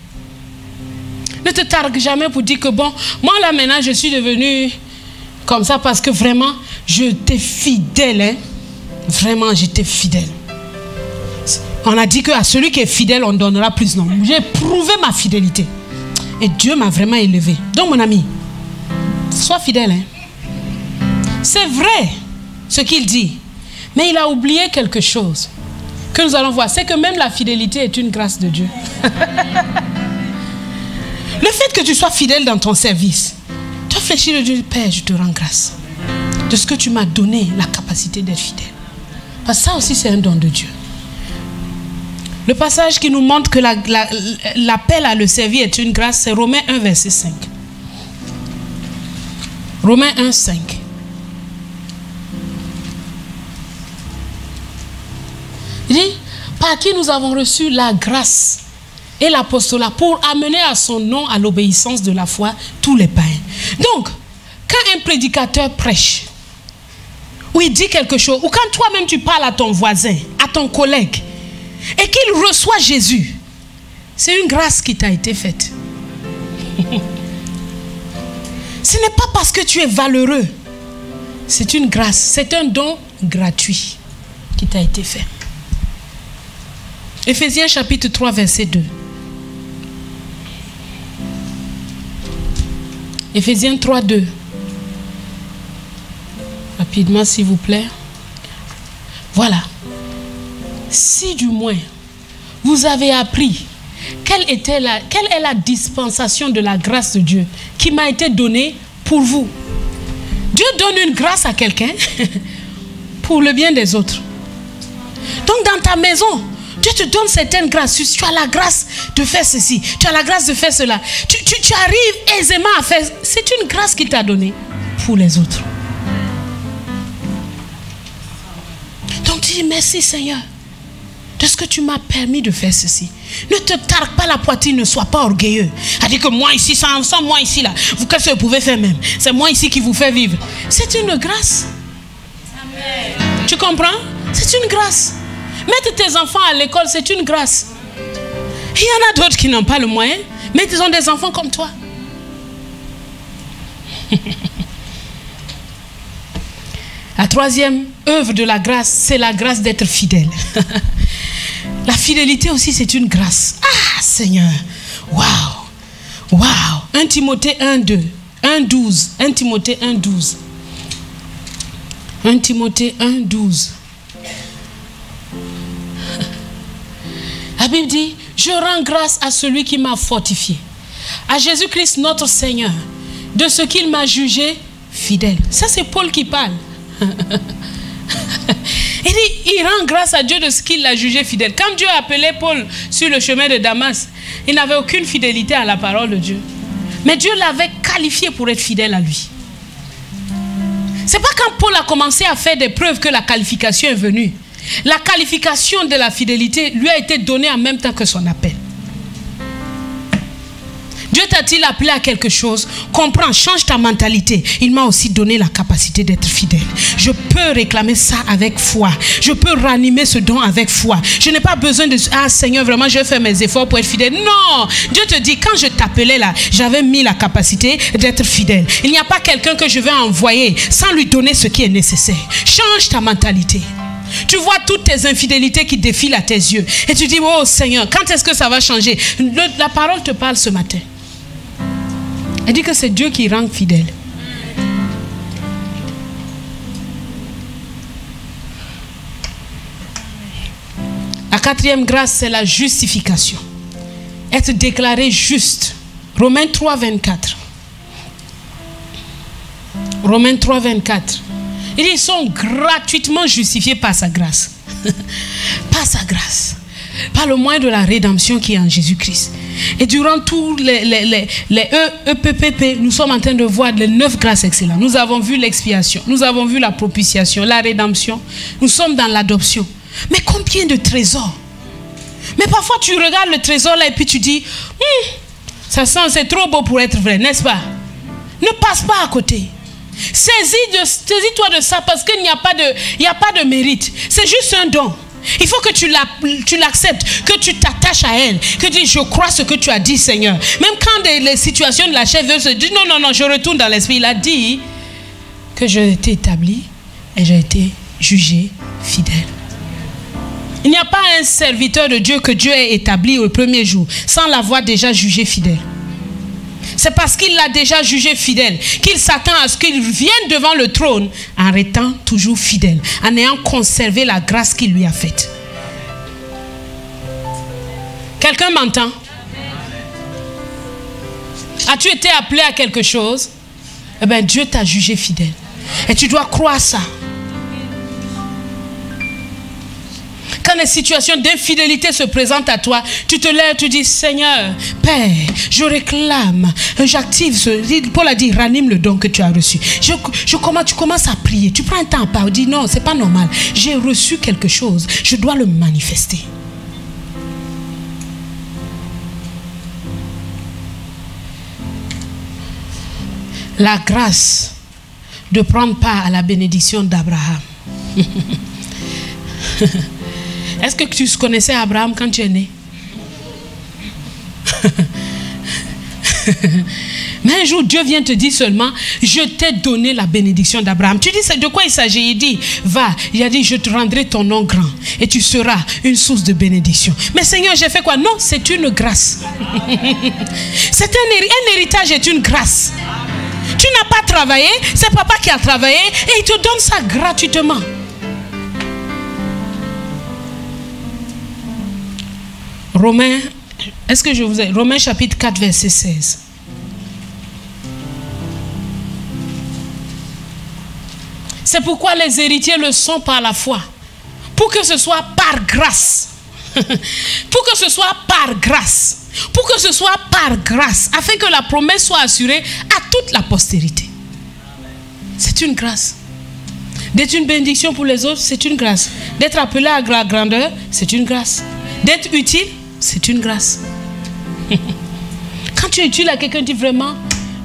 Ne te targue jamais pour dire que bon, moi là maintenant je suis devenu comme ça parce que vraiment j'étais fidèle. Hein? Vraiment j'étais fidèle. On a dit qu'à celui qui est fidèle on donnera plus. Non, j'ai prouvé ma fidélité. Et Dieu m'a vraiment élevé. Donc mon ami, sois fidèle. Hein? C'est vrai ce qu'il dit. Mais il a oublié quelque chose que nous allons voir. C'est que même la fidélité est une grâce de Dieu. Le fait que tu sois fidèle dans ton service, tu as fléchi le Dieu, Père, je te rends grâce de ce que tu m'as donné la capacité d'être fidèle. Parce que ça aussi c'est un don de Dieu. Le passage qui nous montre que l'appel à le servir est une grâce, c'est Romains 1, verset 5. Romains 1, 5. Il dit, par qui nous avons reçu la grâce et l'apostolat pour amener à son nom, à l'obéissance de la foi, tous les païens. Donc, quand un prédicateur prêche, ou il dit quelque chose, ou quand toi-même tu parles à ton voisin, à ton collègue, et qu'il reçoit Jésus, c'est une grâce qui t'a été faite. Ce n'est pas parce que tu es valeureux, c'est une grâce, c'est un don gratuit qui t'a été fait. Éphésiens chapitre 3 verset 2. Éphésiens 3 2. Rapidement s'il vous plaît. Voilà. Si du moins vous avez appris quelle est la dispensation de la grâce de Dieu qui m'a été donnée pour vous. Dieu donne une grâce à quelqu'un pour le bien des autres. Donc dans ta maison, Dieu te donne certaines grâces. Tu as la grâce de faire ceci, tu as la grâce de faire cela. Tu arrives aisément à faire. C'est une grâce qu'il t'a donnée pour les autres. Tu dis merci Seigneur de ce que tu m'as permis de faire ceci. Ne te targue pas la poitrine, ne sois pas orgueilleux. A dit que moi ici, sans moi ici là, vous qu'est-ce que vous pouvez faire même? C'est moi ici qui vous fait vivre. C'est une grâce. Amen. Tu comprends? C'est une grâce. Mettre tes enfants à l'école, c'est une grâce. Il y en a d'autres qui n'ont pas le moyen, mais ils ont des enfants comme toi. La troisième œuvre de la grâce, c'est la grâce d'être fidèle. La fidélité aussi, c'est une grâce. Ah, Seigneur. Waouh. Waouh. 1 Timothée 1:2. 1:12. 1 Timothée 1:12. 1 Timothée 1:12. La Bible dit, je rends grâce à celui qui m'a fortifié, à Jésus-Christ notre Seigneur, de ce qu'il m'a jugé fidèle. Ça, c'est Paul qui parle. Il dit, il rend grâce à Dieu de ce qu'il l'a jugé fidèle. Quand Dieu a appelé Paul sur le chemin de Damas, il n'avait aucune fidélité à la parole de Dieu. Mais Dieu l'avait qualifié pour être fidèle à lui. C'est pas quand Paul a commencé à faire des preuves que la qualification est venue. La qualification de la fidélité lui a été donnée en même temps que son appel. Dieu t'a-t-il appelé à quelque chose? Comprends, change ta mentalité. Il m'a aussi donné la capacité d'être fidèle. Je peux réclamer ça avec foi. Je peux ranimer ce don avec foi. Je n'ai pas besoin de... Ah Seigneur, vraiment, je vais faire mes efforts pour être fidèle. Non! Dieu te dit, quand je t'appelais là, j'avais mis la capacité d'être fidèle. Il n'y a pas quelqu'un que je vais envoyer sans lui donner ce qui est nécessaire. Change ta mentalité. Tu vois toutes tes infidélités qui défilent à tes yeux. Et tu dis, oh Seigneur, quand est-ce que ça va changer? La parole te parle ce matin. Elle dit que c'est Dieu qui rend fidèle. La quatrième grâce, c'est la justification. Être déclaré juste. Romains 3:24. Romains 3:24. Il dit, ils sont gratuitement justifiés par sa grâce. Par sa grâce. Par le moyen de la rédemption qui est en Jésus-Christ. Et durant tous les EPPP, nous sommes en train de voir les 9 grâces excellentes. Nous avons vu l'expiation, nous avons vu la propitiation, la rédemption. Nous sommes dans l'adoption. Mais combien de trésors? Mais parfois tu regardes le trésor là et puis tu dis, ça sent, c'est trop beau pour être vrai, n'est-ce pas? Ne passe pas à côté. Saisis-toi de ça parce qu'il n'y a pas de mérite. C'est juste un don. Il faut que tu l'acceptes, que tu t'attaches à elle, que tu dis, je crois ce que tu as dit, Seigneur. Même quand les situations de la chair veulent se dire, non, je retourne dans l'esprit. Il a dit que j'ai été établi et j'ai été jugé fidèle. Il n'y a pas un serviteur de Dieu que Dieu ait établi au premier jour sans l'avoir déjà jugé fidèle. C'est parce qu'il l'a déjà jugé fidèle qu'il s'attend à ce qu'il vienne devant le trône en étant toujours fidèle, en ayant conservé la grâce qu'il lui a faite. Quelqu'un m'entend? As-tu été appelé à quelque chose? Eh bien, Dieu t'a jugé fidèle. Et tu dois croire ça. Quand les situations d'infidélité se présentent à toi, tu te lèves, tu dis, Seigneur, Père, je réclame, j'active ce... Paul a dit, ranime le don que tu as reçu. Tu commences à prier, tu prends un temps à parler, tu dis, non, c'est pas normal. J'ai reçu quelque chose, je dois le manifester. La grâce de prendre part à la bénédiction d'Abraham. Est-ce que tu connaissais Abraham quand tu es né? Mais un jour, Dieu vient te dire seulement, je t'ai donné la bénédiction d'Abraham. Tu dis, c'est de quoi il s'agit? Il dit, va. Il a dit, je te rendrai ton nom grand et tu seras une source de bénédiction. Mais Seigneur, j'ai fait quoi? Non, c'est une grâce. C'est un héritage est une grâce. Tu n'as pas travaillé, c'est papa qui a travaillé et il te donne ça gratuitement. Romains, est-ce que je vous ai... Romains chapitre 4, verset 16. C'est pourquoi les héritiers le sont par la foi. Pour que ce soit par grâce. Pour que ce soit par grâce. Pour que ce soit par grâce. Afin que la promesse soit assurée à toute la postérité. C'est une grâce. D'être une bénédiction pour les autres, c'est une grâce. D'être appelé à la grandeur, c'est une grâce. D'être utile, c'est une grâce. Quand tu es utile à quelqu'un, dit vraiment,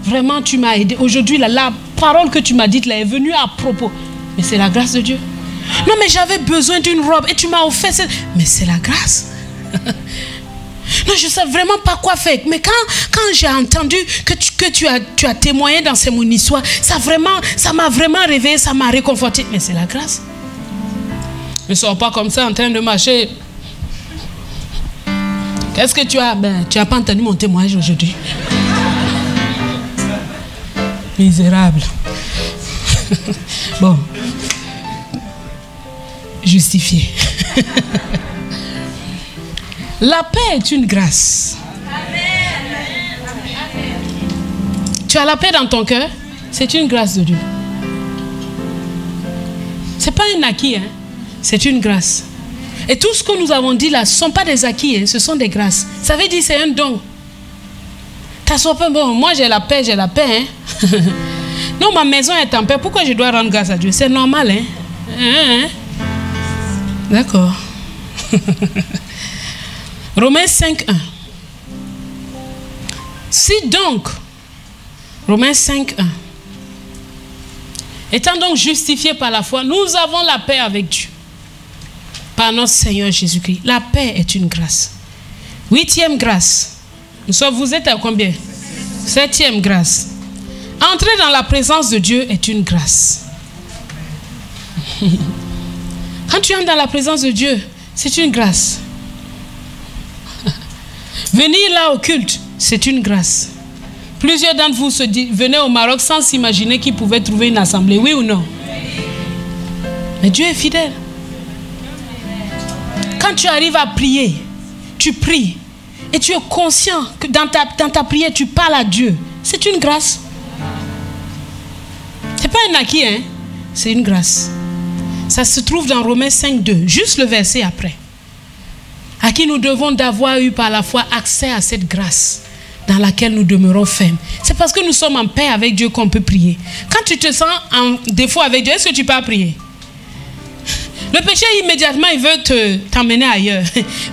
vraiment tu m'as aidé. Aujourd'hui, la parole que tu m'as dite là est venue à propos. Mais c'est la grâce de Dieu. Non, mais j'avais besoin d'une robe et tu m'as offert cette... Mais c'est la grâce. Non, je ne sais vraiment pas quoi faire. Mais quand j'ai entendu que tu as témoigné dans mon histoire, ça m'a vraiment réveillé, ça m'a réconforté. Mais c'est la grâce. Ne sors pas comme ça en train de marcher. Qu'est-ce que tu as? Ben, tu n'as pas entendu mon témoignage aujourd'hui. Misérable. Bon. Justifié. La paix est une grâce. Tu as la paix dans ton cœur, c'est une grâce de Dieu. Ce n'est pas un acquis, hein? C'est une grâce. Et tout ce que nous avons dit là, ce ne sont pas des acquis, hein? Ce sont des grâces. Ça veut dire que c'est un don. T'assois pas, bon, moi j'ai la paix, hein? Non, ma maison est en paix, pourquoi je dois rendre grâce à Dieu? C'est normal, hein? D'accord. Romains 5.1. Si donc, Romains 5.1, étant donc justifiés par la foi, nous avons la paix avec Dieu. Par notre Seigneur Jésus-Christ. La paix est une grâce. 8e grâce. Vous êtes à combien? 7e grâce. Entrer dans la présence de Dieu est une grâce. Quand tu entres dans la présence de Dieu, c'est une grâce. Venir là au culte, c'est une grâce. Plusieurs d'entre vous venaient au Maroc sans s'imaginer qu'ils pouvaient trouver une assemblée, oui ou non? Mais Dieu est fidèle. Quand tu arrives à prier, tu pries et tu es conscient que dans ta prière, tu parles à Dieu. C'est une grâce. Ce n'est pas un acquis, hein? C'est une grâce. Ça se trouve dans Romains 5.2, juste le verset après. À qui nous devons d'avoir eu par la foi accès à cette grâce dans laquelle nous demeurons fermes. C'est parce que nous sommes en paix avec Dieu qu'on peut prier. Quand tu te sens en défaut avec Dieu, est-ce que tu peux prier? Le péché, immédiatement, il veut t'emmener ailleurs.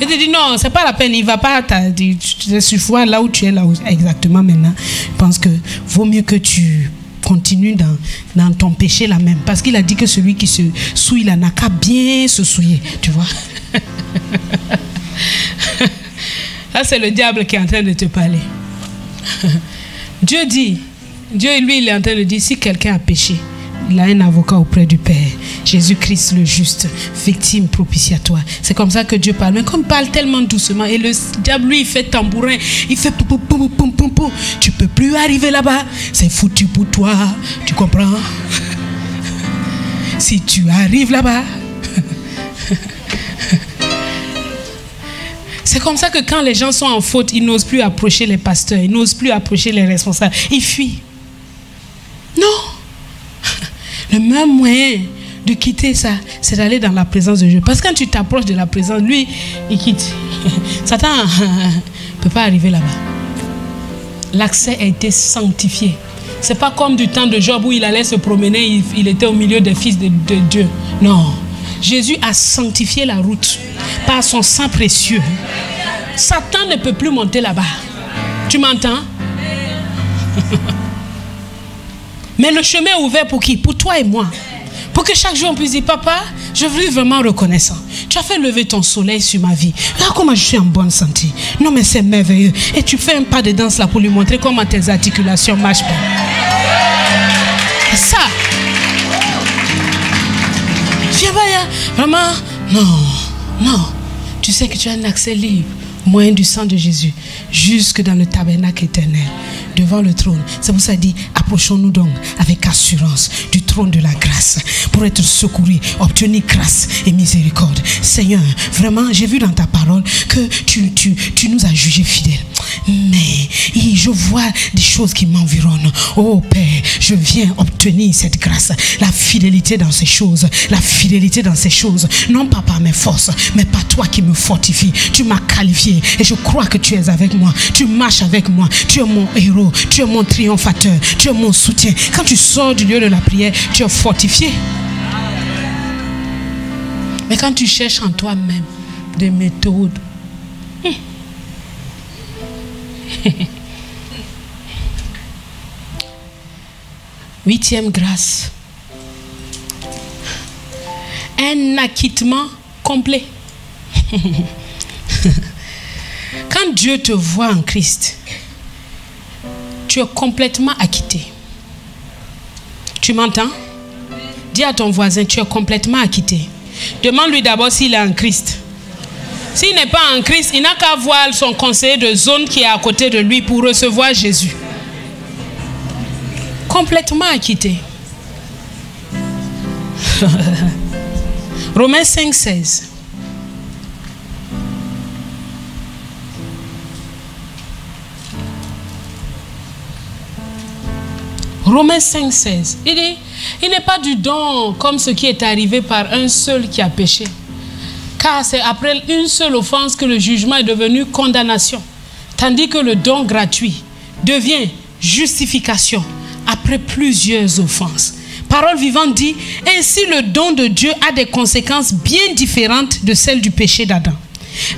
Il te dit non, c'est pas la peine, il ne va pas te suffoir là où tu es, là où, exactement maintenant. Je pense que vaut mieux que tu continues dans ton péché là même. Parce qu'il a dit que celui qui se souille là n'a qu'à bien se souiller. Tu vois? Là, c'est le diable qui est en train de te parler. Dieu dit, Dieu lui, il est en train de dire, si quelqu'un a péché, il a un avocat auprès du Père. Jésus-Christ le juste, victime propitiatoire. C'est comme ça que Dieu parle. Mais comme il parle tellement doucement, et le diable, lui, il fait tambourin, il fait poum, poum, poum, poum, poum. Tu peux plus arriver là-bas. C'est foutu pour toi. Tu comprends? Si tu arrives là-bas. C'est comme ça que quand les gens sont en faute, ils n'osent plus approcher les pasteurs, ils n'osent plus approcher les responsables. Ils fuient. Non. Le même moyen de quitter ça, c'est d'aller dans la présence de Dieu. Parce que quand tu t'approches de la présence, lui, il quitte. Satan ne peut pas arriver là-bas. L'accès a été sanctifié. Ce n'est pas comme du temps de Job où il allait se promener, il était au milieu des fils de Dieu. Non. Jésus a sanctifié la route par son sang précieux. Satan ne peut plus monter là-bas. Tu m'entends? Mais le chemin est ouvert pour qui? Pour toi et moi. Pour que chaque jour on puisse dire, papa, je veux vraiment reconnaissant. Tu as fait lever ton soleil sur ma vie. Regarde comment je suis en bonne santé. Non mais c'est merveilleux. Et tu fais un pas de danse là pour lui montrer comment tes articulations marchent pas. C'est ça. Vraiment, non. Tu sais que tu as un accès libre, au moyen du sang de Jésus, jusque dans le tabernacle éternel, devant le trône. C'est pour ça qu'il dit, approchons-nous donc avec assurance du trône de la grâce, pour être secourus, obtenir grâce et miséricorde. Seigneur, vraiment, j'ai vu dans ta parole que tu nous as jugés fidèles. Mais je vois des choses qui m'environnent. Oh Père, je viens obtenir cette grâce, la fidélité dans ces choses, la fidélité dans ces choses, non pas par mes forces, mais par toi qui me fortifie. Tu m'as qualifié et je crois que tu es avec moi. Tu marches avec moi. Tu es mon héros. Tu es mon triomphateur. Tu es mon soutien. Quand tu sors du lieu de la prière, tu es fortifié. Mais quand tu cherches en toi-même des méthodes, huitième grâce, un acquittement complet. Quand Dieu te voit en Christ, tu es complètement acquitté. Tu m'entends? Dis à ton voisin, tu es complètement acquitté. Demande-lui d'abord s'il est en Christ. S'il n'est pas en Christ, il n'a qu'à voir son conseiller de zone qui est à côté de lui pour recevoir Jésus. Complètement acquitté. Romains 5, 16. Romains 5, 16. Il dit, il n'est pas du don comme ce qui est arrivé par un seul qui a péché. Car c'est après une seule offense que le jugement est devenu condamnation. Tandis que le don gratuit devient justification après plusieurs offenses. Parole vivante dit, ainsi le don de Dieu a des conséquences bien différentes de celles du péché d'Adam.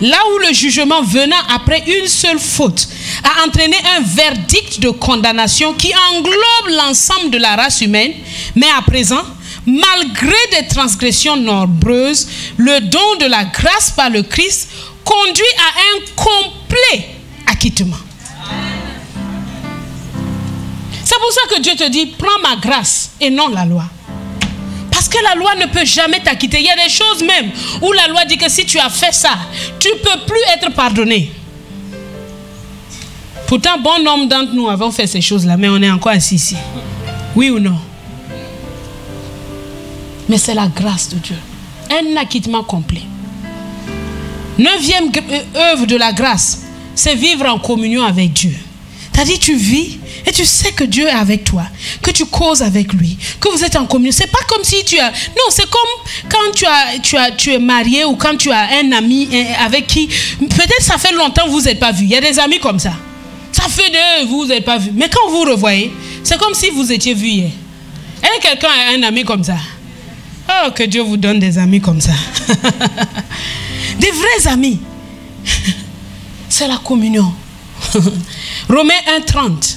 Là où le jugement venant après une seule faute a entraîné un verdict de condamnation qui englobe l'ensemble de la race humaine, mais à présent, malgré des transgressions nombreuses, le don de la grâce par le Christ conduit à un complet acquittement. C'est pour ça que Dieu te dit, prends ma grâce et non la loi. Parce que la loi ne peut jamais t'acquitter. Il y a des choses même où la loi dit que si tu as fait ça, tu ne peux plus être pardonné. Pourtant, bon nombre d'entre nous avons fait ces choses-là, mais on est encore assis ici. Oui ou non? Mais c'est la grâce de Dieu. Un acquittement complet. 9e œuvre de la grâce, c'est vivre en communion avec Dieu. C'est-à-dire, tu vis et tu sais que Dieu est avec toi, que tu causes avec lui, que vous êtes en communion. C'est pas comme si tu as... Non, c'est comme quand tu es marié ou quand tu as un ami avec qui... Peut-être ça fait longtemps que vous n'êtes pas vus. Il y a des amis comme ça. Ça fait de vous n'êtes pas vus. Mais quand vous revoyez, c'est comme si vous étiez vus hier. Et quelqu'un a un ami comme ça. Oh, que Dieu vous donne des amis comme ça. Des vrais amis. C'est la communion. Romains 1,30.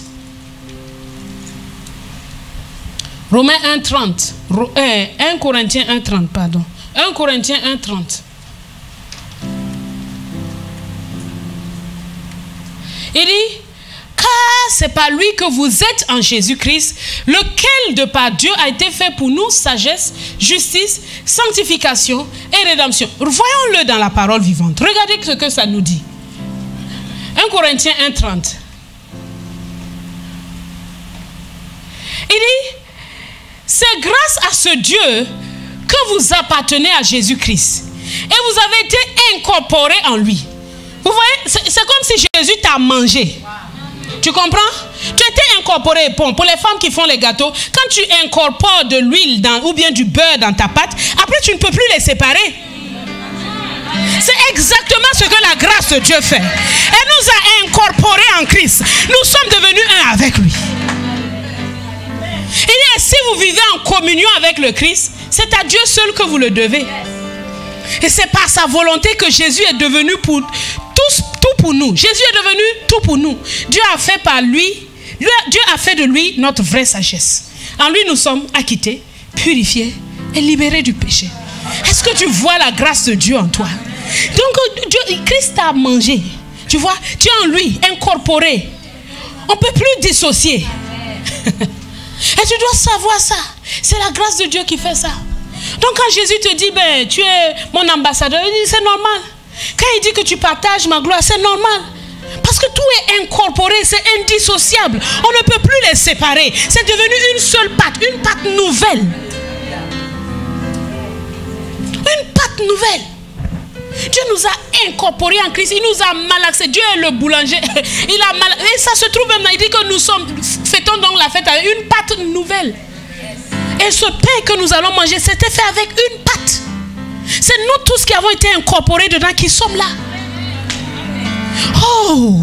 Romains 1,30. 1 Corinthiens 1,30, pardon. 1 Corinthiens 1,30. Il dit, car c'est par lui que vous êtes en Jésus-Christ, lequel de par Dieu a été fait pour nous sagesse, justice, sanctification et rédemption. Voyons-le dans la parole vivante. Regardez ce que ça nous dit. 1 Corinthiens 1,30. Il dit, c'est grâce à ce Dieu que vous appartenez à Jésus-Christ. Et vous avez été incorporés en lui. Vous voyez, c'est comme si Jésus t'a mangé. Tu comprends? Tu étais incorporé. Bon, pour les femmes qui font les gâteaux, quand tu incorpores de l'huile ou bien du beurre dans ta pâte, après tu ne peux plus les séparer. C'est exactement ce que la grâce de Dieu fait. Elle nous a incorporés en Christ. Nous sommes devenus un avec lui. Et si vous vivez en communion avec le Christ, c'est à Dieu seul que vous le devez. Et c'est par sa volonté que Jésus est devenu tout pour nous. Jésus est devenu tout pour nous. Dieu a fait de lui notre vraie sagesse. En lui, nous sommes acquittés, purifiés et libérés du péché. Est-ce que tu vois la grâce de Dieu en toi? Donc, Christ t'a mangé. Tu vois, tu es en lui, incorporé. On ne peut plus dissocier. Et tu dois savoir ça. C'est la grâce de Dieu qui fait ça. Donc quand Jésus te dit, ben, tu es mon ambassadeur, il dit, c'est normal. Quand il dit que tu partages ma gloire, c'est normal. Parce que tout est incorporé, c'est indissociable. On ne peut plus les séparer. C'est devenu une seule pâte, une pâte nouvelle. Une pâte nouvelle. Dieu nous a incorporés en Christ. Il nous a malaxés. Dieu est le boulanger. Et ça se trouve même là. Il dit que nous fêtons donc la fête avec une pâte nouvelle. Et ce pain que nous allons manger, c'était fait avec une pâte. C'est nous tous qui avons été incorporés dedans qui sommes là. Oh,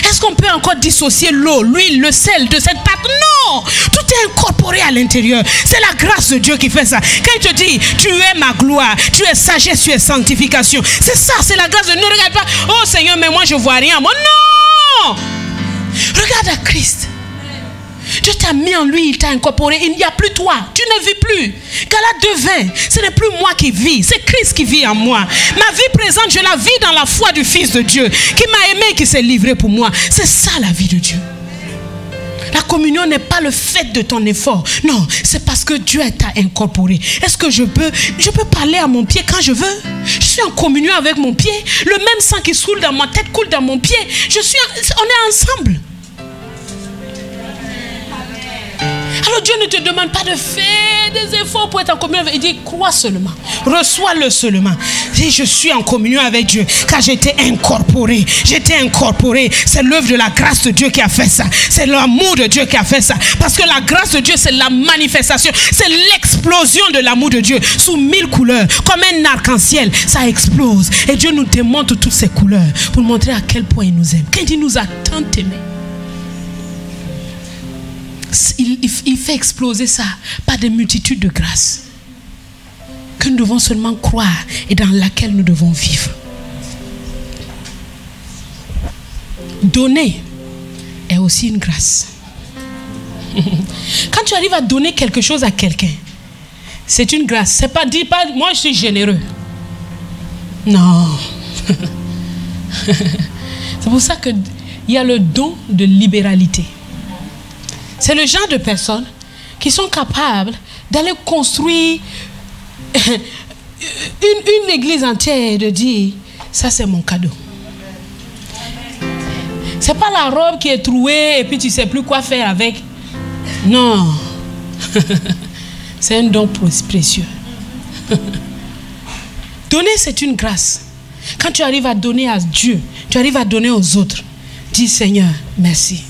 est-ce qu'on peut encore dissocier l'eau, l'huile, le sel de cette pâte? Non, tout est incorporé incorporé à l'intérieur. C'est la grâce de Dieu qui fait ça. Quand il te dit, tu es ma gloire, tu es sagesse, tu es sanctification. C'est ça, c'est la grâce de Dieu. Ne regarde pas, oh Seigneur, mais moi je vois rien. Moi, non! Regarde à Christ. Dieu t'a mis en lui, il t'a incorporé. Il n'y a plus toi, tu ne vis plus. Galates 2:20, ce n'est plus moi qui vis, c'est Christ qui vit en moi. Ma vie présente, je la vis dans la foi du Fils de Dieu, qui m'a aimé, qui s'est livré pour moi. C'est ça la vie de Dieu. La communion n'est pas le fait de ton effort. Non, c'est parce que Dieu t'a incorporé. Est-ce que je peux parler à mon pied quand je veux? Je suis en communion avec mon pied. Le même sang qui coule dans ma tête coule dans mon pied. On est ensemble. Alors Dieu ne te demande pas de faire des efforts pour être en communion avec. Il dit, crois seulement, reçois-le seulement. Et je suis en communion avec Dieu, car j'étais incorporé. C'est l'œuvre de la grâce de Dieu qui a fait ça. C'est l'amour de Dieu qui a fait ça. Parce que la grâce de Dieu, c'est la manifestation. C'est l'explosion de l'amour de Dieu sous 1000 couleurs. Comme un arc-en-ciel, ça explose. Et Dieu nous démontre toutes ces couleurs pour montrer à quel point il nous aime. Quand il nous a tant aimés, il fait exploser ça par des multitudes de grâces que nous devons seulement croire et dans laquelle nous devons vivre. Donner est aussi une grâce. Quand tu arrives à donner quelque chose à quelqu'un, c'est une grâce. C'est pas, dis pas, moi je suis généreux. Non. C'est pour ça qu'il y a le don de libéralité. C'est le genre de personnes qui sont capables d'aller construire une église entière et de dire, ça c'est mon cadeau. C'est pas la robe qui est trouée et puis tu sais plus quoi faire avec. Non. C'est un don précieux. Donner, c'est une grâce. Quand tu arrives à donner à Dieu, tu arrives à donner aux autres. Dis Seigneur, merci.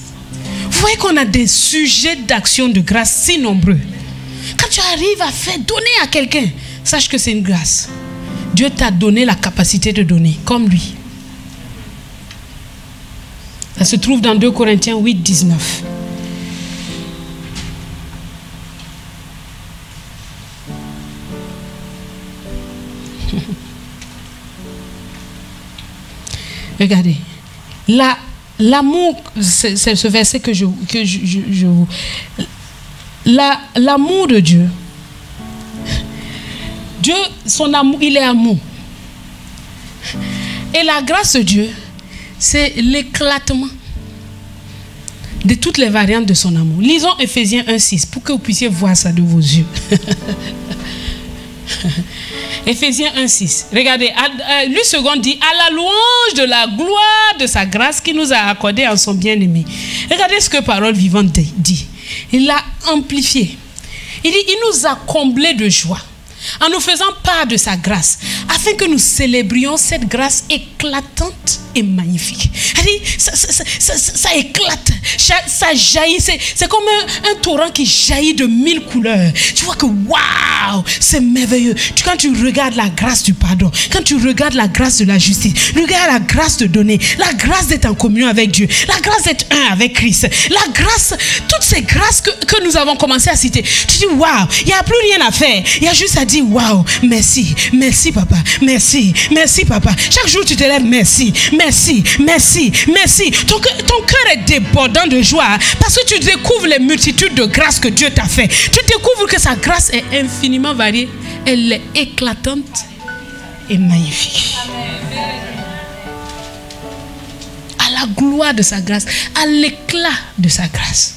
Vous voyez qu'on a des sujets d'action de grâce si nombreux. Quand tu arrives à faire donner à quelqu'un, sache que c'est une grâce. Dieu t'a donné la capacité de donner, comme lui. Ça se trouve dans 2 Corinthiens 8, 19. Regardez. L'amour, c'est ce verset que l'amour de Dieu. Dieu, son amour, il est amour. Et la grâce de Dieu, c'est l'éclatement de toutes les variantes de son amour. Lisons Ephésiens 1:6 pour que vous puissiez voir ça de vos yeux. Ephésiens 1:6. Regardez, lui second dit, à la louange de la gloire de sa grâce qui nous a accordé en son bien-aimé. Regardez ce que Parole Vivante dit. Il l'a amplifié. Il dit, il nous a comblés de joie en nous faisant part de sa grâce, afin que nous célébrions cette grâce éclatante et magnifique. Ça éclate, ça jaillit, c'est comme un torrent qui jaillit de 1000 couleurs. Tu vois que waouh, c'est merveilleux. Quand tu regardes la grâce du pardon, quand tu regardes la grâce de la justice, regarde la grâce de donner, la grâce d'être en communion avec Dieu, la grâce d'être un avec Christ, la grâce, toutes ces grâces que nous avons commencé à citer. Tu dis waouh, il n'y a plus rien à faire, il y a juste à dire waouh, merci, merci papa, merci, merci papa. Chaque jour tu te lèves, merci, merci, merci, merci. Ton cœur est débordant de joie parce que tu découvres les multitudes de grâces que Dieu t'a fait. Tu découvres que sa grâce est infiniment variée, elle est éclatante et magnifique. À la gloire de sa grâce, à l'éclat de sa grâce.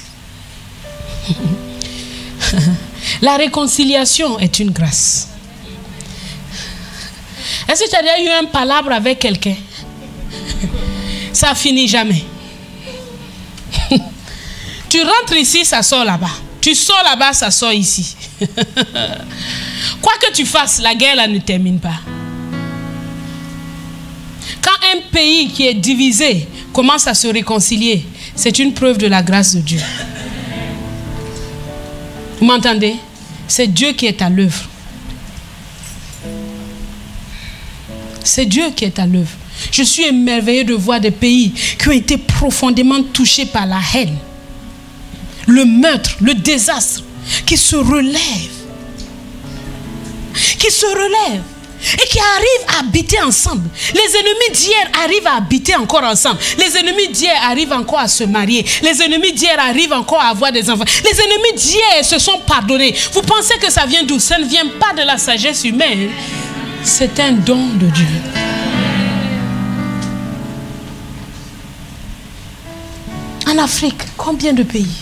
La réconciliation est une grâce. Est-ce que tu as déjà eu un palabre avec quelqu'un? Ça finit jamais. Tu rentres ici, ça sort là-bas. Tu sors là-bas, ça sort ici. Quoi que tu fasses, la guerre là ne termine pas. Quand un pays qui est divisé commence à se réconcilier, c'est une preuve de la grâce de Dieu. Vous m'entendez? C'est Dieu qui est à l'œuvre. C'est Dieu qui est à l'œuvre. Je suis émerveillé de voir des pays qui ont été profondément touchés par la haine, le meurtre, le désastre. qui se relèvent. Qui se relèvent. Et qui arrivent à habiter ensemble. Les ennemis d'hier arrivent à habiter encore ensemble. Les ennemis d'hier arrivent encore à se marier. Les ennemis d'hier arrivent encore à avoir des enfants. Les ennemis d'hier se sont pardonnés. Vous pensez que ça vient d'où? Ça ne vient pas de la sagesse humaine. C'est un don de Dieu. En Afrique, combien de pays?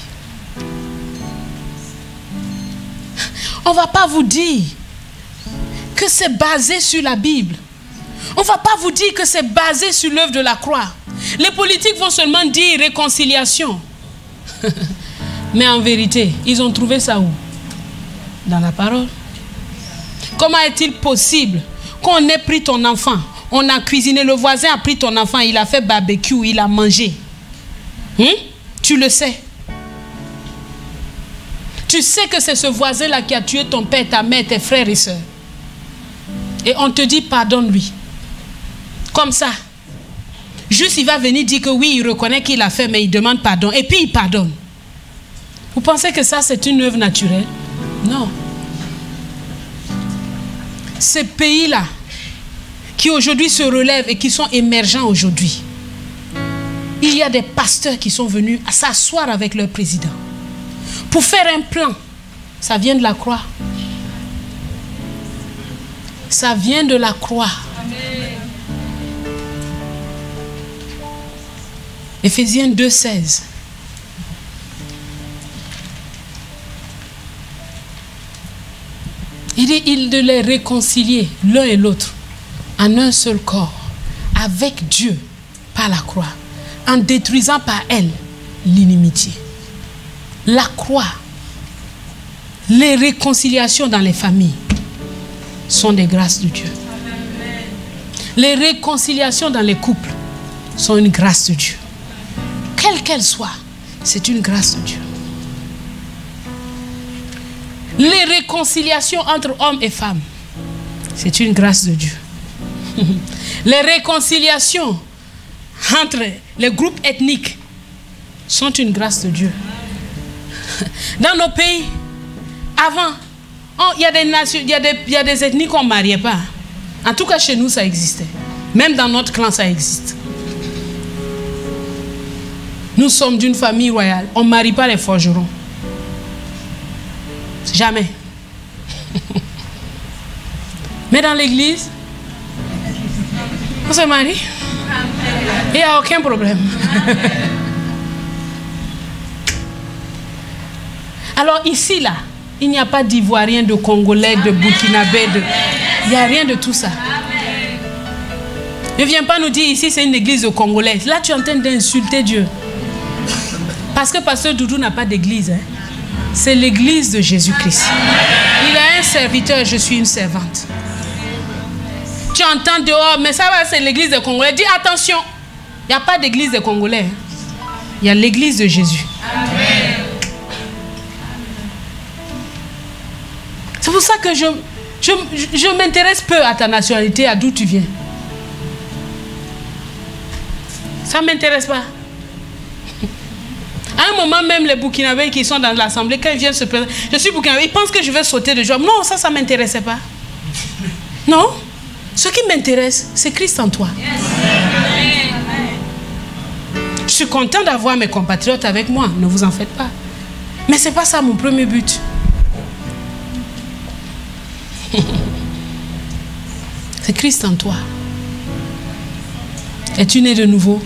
On ne va pas vous dire que c'est basé sur la Bible. On ne va pas vous dire que c'est basé sur l'œuvre de la croix. Les politiques vont seulement dire réconciliation. Mais en vérité, ils ont trouvé ça où? Dans la parole. Comment est-il possible qu'on ait pris ton enfant, on a cuisiné, le voisin a pris ton enfant, il a fait barbecue, il a mangé? Tu le sais. Tu sais que c'est ce voisin-là qui a tué ton père, ta mère, tes frères et sœurs. Et on te dit pardonne-lui. Comme ça. Juste il va venir dire que oui, il reconnaît qu'il a fait, mais il demande pardon. Et puis il pardonne. Vous pensez que ça c'est une œuvre naturelle? Non. Ces pays-là, qui aujourd'hui se relèvent et qui sont émergents aujourd'hui, il y a des pasteurs qui sont venus s'asseoir avec leur président pour faire un plan. Ça vient de la croix. Ça vient de la croix. Éphésiens 2,16. Il dit, il de les réconcilier l'un et l'autre en un seul corps avec Dieu par la croix, en détruisant par elle l'inimitié. La croix, les réconciliations dans les familles sont des grâces de Dieu. Les réconciliations dans les couples sont une grâce de Dieu. Quelle qu'elle soit, c'est une grâce de Dieu. Les réconciliations entre hommes et femmes, c'est une grâce de Dieu. Les réconciliations entre les groupes ethniques sont une grâce de Dieu. Dans nos pays, avant, il y a des ethnies qu'on ne mariait pas. En tout cas, chez nous, ça existait. Même dans notre clan, ça existe. Nous sommes d'une famille royale. On ne marie pas les forgerons. Jamais. Mais dans l'église, on se marie. Il n'y a aucun problème. Alors ici, là, il n'y a pas d'Ivoiriens, de Congolais, de Burkinabés, il n'y a rien de tout ça. Ne viens pas nous dire ici c'est une église de Congolais. Là tu es en train d'insulter Dieu. Parce que Pasteur Doudou n'a pas d'église. Hein? C'est l'église de Jésus-Christ. Il a un serviteur, je suis une servante. Tu entends dehors, mais ça va, c'est l'église des Congolais. Dis attention, il n'y a pas d'église des Congolais. Hein? Il y a l'église de Jésus. Amen. C'est pour ça que je m'intéresse peu à ta nationalité, à d'où tu viens. Ça ne m'intéresse pas. À un moment même, les Burkinabés qui sont dans l'assemblée, quand ils viennent se présenter, je suis Burkinabé, ils pensent que je vais sauter de joie. Non, ça ne m'intéressait pas. Non. Ce qui m'intéresse, c'est Christ en toi. Je suis content d'avoir mes compatriotes avec moi, ne vous en faites pas. Mais ce n'est pas ça mon premier but. C'est Christ en toi. Es-tu né de nouveau?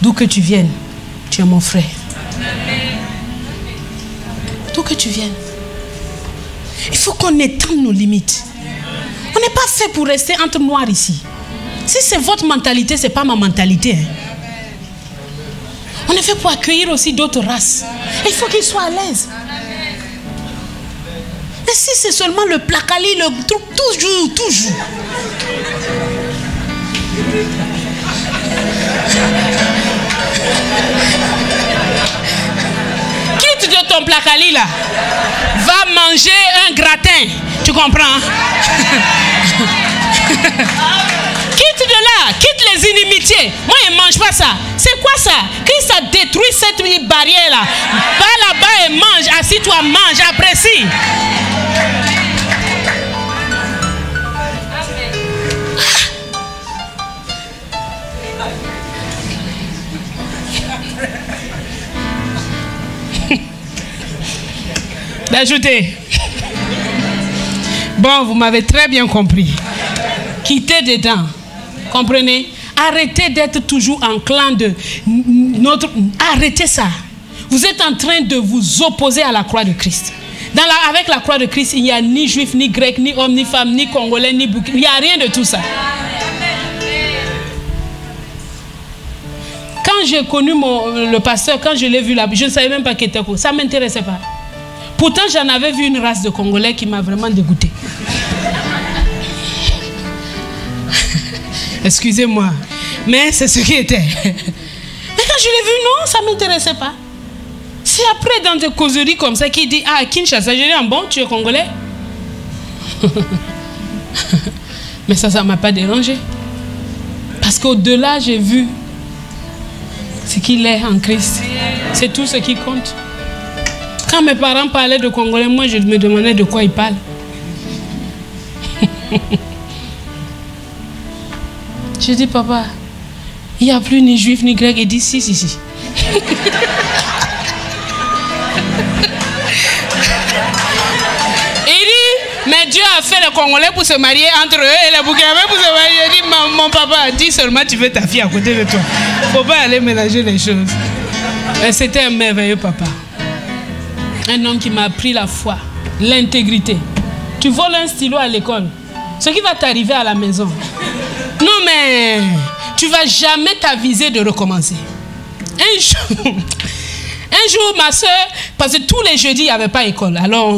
D'où que tu viennes, tu es mon frère. D'où que tu viennes. Il faut qu'on étende nos limites. On n'est pas fait pour rester entre noirs ici. Si c'est votre mentalité, ce n'est pas ma mentalité. Hein. On est fait pour accueillir aussi d'autres races. Il faut qu'ils soient à l'aise. Mais si c'est seulement le placali, le truc, toujours. Quitte de ton placali là. Va manger un gratin. Tu comprends? Quitte de là. Quitte les inimitiés. Moi, je ne mange pas ça. C'est quoi ça? Christ a détruit cette barrière-là. Va là-bas et mange. Assis-toi, mange, apprécie. D'ajouter. Bon, vous m'avez très bien compris. Quittez dedans. Comprenez? Arrêtez d'être toujours en clan de notre... Arrêtez ça. Vous êtes en train de vous opposer à la croix de Christ. Avec la croix de Christ, il n'y a ni juif, ni grec, ni homme, ni femme, ni congolais, ni bouquin. Il n'y a rien de tout ça. Quand j'ai connu le pasteur, quand je l'ai vu là, je ne savais même pas qu'il était quoi. Ça ne m'intéressait pas. Pourtant, j'en avais vu une race de Congolais qui m'a vraiment dégoûté. Excusez-moi, mais c'est ce qui était. Mais quand je l'ai vu, non, ça ne m'intéressait pas. C'est après dans des causeries comme ça qu'il dit, ah, Kinshasa, je dis, ah bon, tu es Congolais? Mais ça ne m'a pas dérangé. Parce qu'au-delà, j'ai vu ce qu'il est en Christ. C'est tout ce qui compte. Quand mes parents parlaient de Congolais, moi je me demandais de quoi ils parlent. Je dis, papa, il n'y a plus ni juif ni grec. Il dit, si. Il dit, mais Dieu a fait les Congolais pour se marier entre eux et les Burkinabés pour se marier. Je dis, mon papa, dis seulement tu veux ta fille à côté de toi. Il ne faut pas aller mélanger les choses. Et c'était un merveilleux papa. Un homme qui m'a appris la foi, l'intégrité. Tu voles un stylo à l'école, ce qui va t'arriver à la maison. Non mais, tu ne vas jamais t'aviser de recommencer. Un jour, ma soeur, parce que tous les jeudis, il n'y avait pas école. Alors,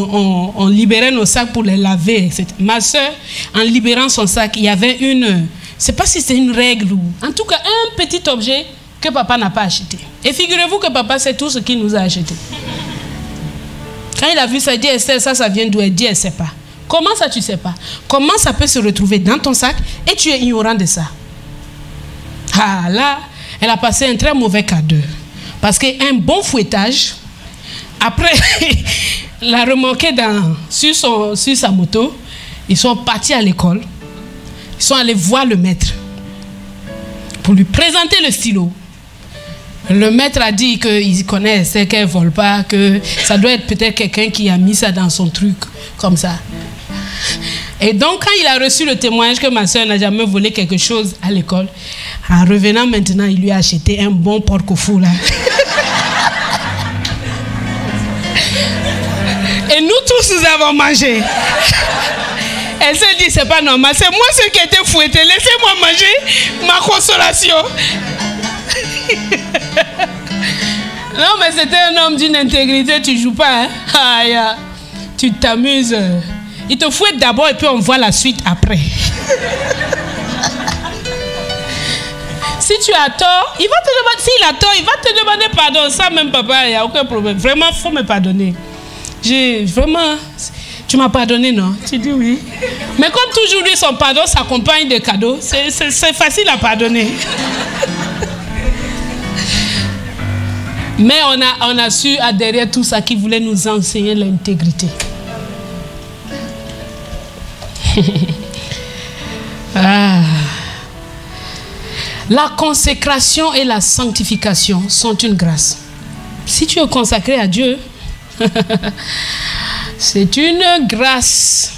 on libérait nos sacs pour les laver, etc. Ma soeur, en libérant son sac, il y avait une... Je ne sais pas si c'est une règle ou... En tout cas, un petit objet que papa n'a pas acheté. Et figurez-vous que papa, c'est tout ce qu'il nous a acheté. Quand il a vu ça, il dit, Esther, ça vient d'où? Elle dit, elle ne sait pas. Comment ça, tu ne sais pas? Comment ça peut se retrouver dans ton sac et tu es ignorant de ça? Ah là, elle a passé un très mauvais quart d'heure. Parce qu'un bon fouettage, après, l'a remorqué sur sa moto, ils sont partis à l'école, ils sont allés voir le maître pour lui présenter le stylo. Le maître a dit qu'il connaît, c'est qu'elle ne vole pas, que ça doit être peut-être quelqu'un qui a mis ça dans son truc, comme ça. Et donc, quand il a reçu le témoignage que ma soeur n'a jamais volé quelque chose à l'école, en revenant maintenant, il lui a acheté un bon porc au four là. Et nous tous, nous avons mangé. Elle s'est dit, c'est pas normal, c'est moi ce qui était fouetté, laissez-moi manger ma consolation. Non, mais c'était un homme d'une intégrité, tu joues pas, hein? Aïe, tu t'amuses. Il te fouette d'abord et puis on voit la suite après. Si tu as tort, il va te demander, s'il a tort, il va te demander pardon. Ça même, papa, il n'y a aucun problème. Vraiment, il faut me pardonner. Vraiment, tu m'as pardonné, non? Tu dis oui. Mais comme toujours, lui, son pardon s'accompagne de cadeaux. C'est facile à pardonner. Mais on a su, derrière tout ça, qu'il voulait nous enseigner l'intégrité. Ah. La consécration et la sanctification sont une grâce. Si tu es consacré à Dieu, c'est une grâce.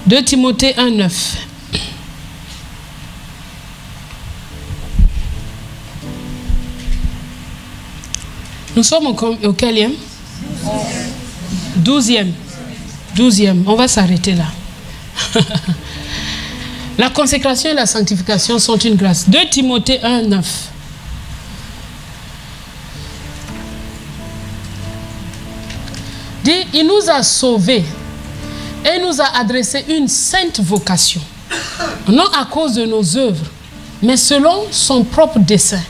« 2 Timothée 1,9 » Nous sommes au quelième? 12e. 12e. On va s'arrêter là. La consécration et la sanctification sont une grâce. 2 Timothée 1,9. Dit, il nous a sauvés et nous a adressé une sainte vocation. Non à cause de nos œuvres, mais selon son propre dessein.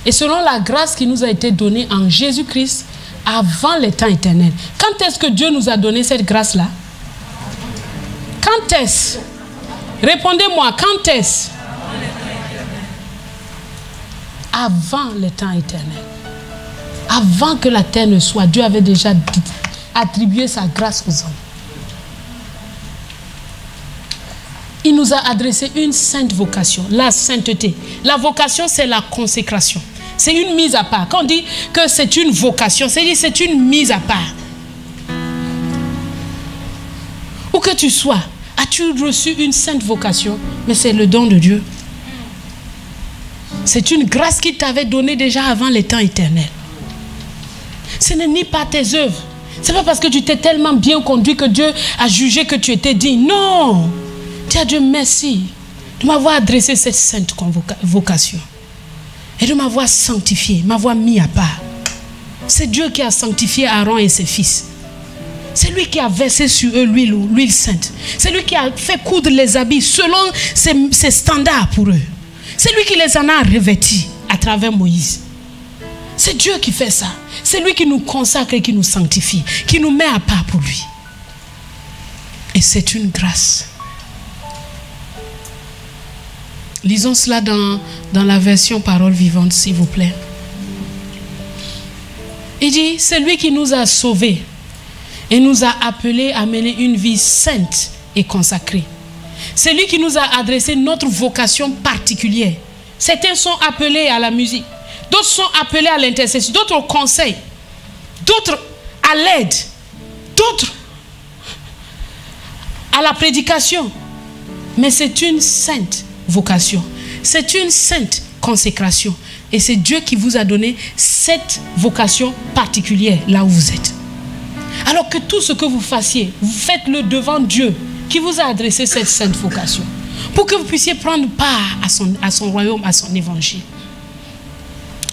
Et selon la grâce qui nous a été donnée en Jésus-Christ avant les temps éternels. Quand est-ce que Dieu nous a donné cette grâce-là? Quand est-ce? Répondez-moi, quand est-ce? Avant les temps éternels. Avant que la terre ne soit, Dieu avait déjà attribué sa grâce aux hommes. Il nous a adressé une sainte vocation, la sainteté. La vocation, c'est la consécration. C'est une mise à part. Quand on dit que c'est une vocation, c'est une mise à part. Où que tu sois, as-tu reçu une sainte vocation? Mais c'est le don de Dieu. C'est une grâce qu'il t'avait donnée déjà avant les temps éternels. Ce n'est ni par tes œuvres. Ce n'est pas parce que tu t'es tellement bien conduit que Dieu a jugé que tu étais digne. Non. Dis à Dieu merci de m'avoir adressé cette sainte vocation. Et de m'avoir sanctifié, m'avoir mis à part. C'est Dieu qui a sanctifié Aaron et ses fils. C'est lui qui a versé sur eux l'huile sainte. C'est lui qui a fait coudre les habits selon ses standards pour eux. C'est lui qui les en a revêtis à travers Moïse. C'est Dieu qui fait ça. C'est lui qui nous consacre et qui nous sanctifie, qui nous met à part pour lui. Et c'est une grâce. Lisons cela dans la version Parole vivante, s'il vous plaît. Il dit, c'est lui qui nous a sauvés et nous a appelés à mener une vie sainte et consacrée. C'est lui qui nous a adressé notre vocation particulière. Certains sont appelés à la musique, d'autres sont appelés à l'intercession, d'autres au conseil, d'autres à l'aide, d'autres à la prédication. Mais c'est une sainte vocation. C'est une sainte consécration. Et c'est Dieu qui vous a donné cette vocation particulière là où vous êtes. Alors que tout ce que vous fassiez, vous faites-le devant Dieu qui vous a adressé cette sainte vocation. Pour que vous puissiez prendre part à son royaume, à son évangile.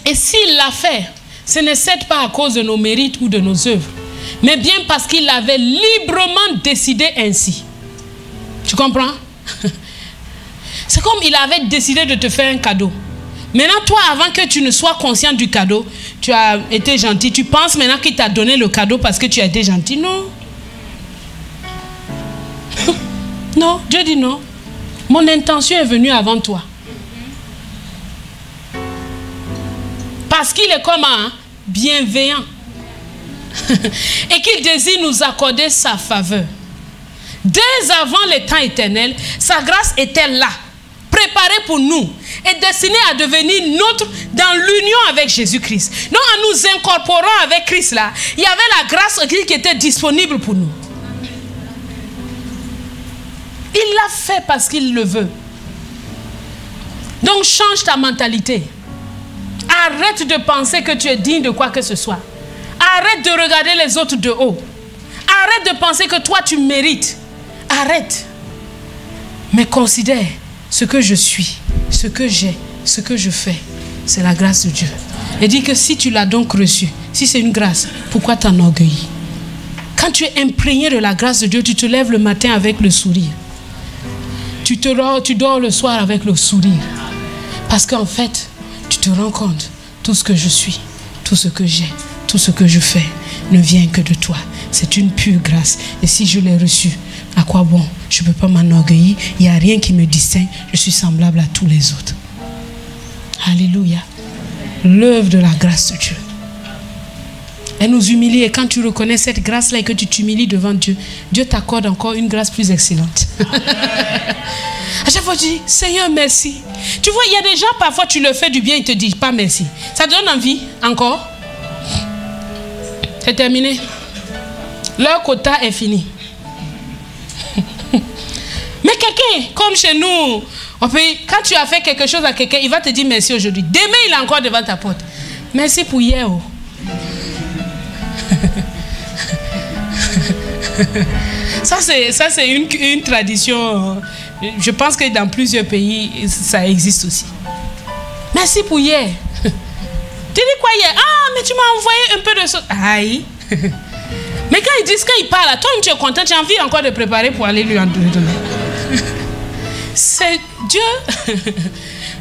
Et s'il l'a fait, ce n'est certes pas à cause de nos mérites ou de nos œuvres, mais bien parce qu'il avait librement décidé ainsi. Tu comprends? C'est comme il avait décidé de te faire un cadeau. Maintenant, toi, avant que tu ne sois conscient du cadeau, tu as été gentil. Tu penses maintenant qu'il t'a donné le cadeau parce que tu as été gentil. Non. Non, Dieu dit non. Mon intention est venue avant toi. Parce qu'il est comme un bienveillant. Et qu'il désire nous accorder sa faveur. Dès avant les temps éternels, sa grâce était là, préparée pour nous et destinée à devenir nôtre dans l'union avec Jésus-Christ. Donc en nous incorporant avec Christ là, il y avait la grâce qui était disponible pour nous. Il l'a fait parce qu'il le veut. Donc change ta mentalité. Arrête de penser que tu es digne de quoi que ce soit. Arrête de regarder les autres de haut. Arrête de penser que toi tu mérites. Arrête. Mais considère ce que je suis, ce que j'ai, ce que je fais. C'est la grâce de Dieu. Et dis que si tu l'as donc reçu, si c'est une grâce, pourquoi t'enorgueillir? Quand tu es imprégné de la grâce de Dieu, tu te lèves le matin avec le sourire. Tu dors le soir avec le sourire. Parce qu'en fait, tu te rends compte, tout ce que je suis, tout ce que j'ai, tout ce que je fais, ne vient que de toi. C'est une pure grâce. Et si je l'ai reçu, à quoi bon? Je ne peux pas m'enorgueillir. Il n'y a rien qui me distingue. Je suis semblable à tous les autres. Alléluia. L'œuvre de la grâce de Dieu. Elle nous humilie. Et quand tu reconnais cette grâce-là et que tu t'humilies devant Dieu, Dieu t'accorde encore une grâce plus excellente. À chaque fois, tu dis, Seigneur, merci. Tu vois, il y a des gens, parfois, tu leur fais du bien, ils ne te disent pas merci. Ça te donne envie, encore. C'est terminé. Leur quota est fini. Mais quelqu'un, comme chez nous, quand tu as fait quelque chose à quelqu'un, il va te dire merci aujourd'hui. Demain, il est encore devant ta porte. Merci pour hier. Oh. Ça, c'est une tradition. Je pense que dans plusieurs pays, ça existe aussi. Merci pour hier. Tu dis quoi hier? Ah, mais tu m'as envoyé un peu de choses. Aïe. Mais quand ils disent, quand ils parlent, toi, tu es content, tu as envie encore de préparer pour aller lui en donner. C'est Dieu.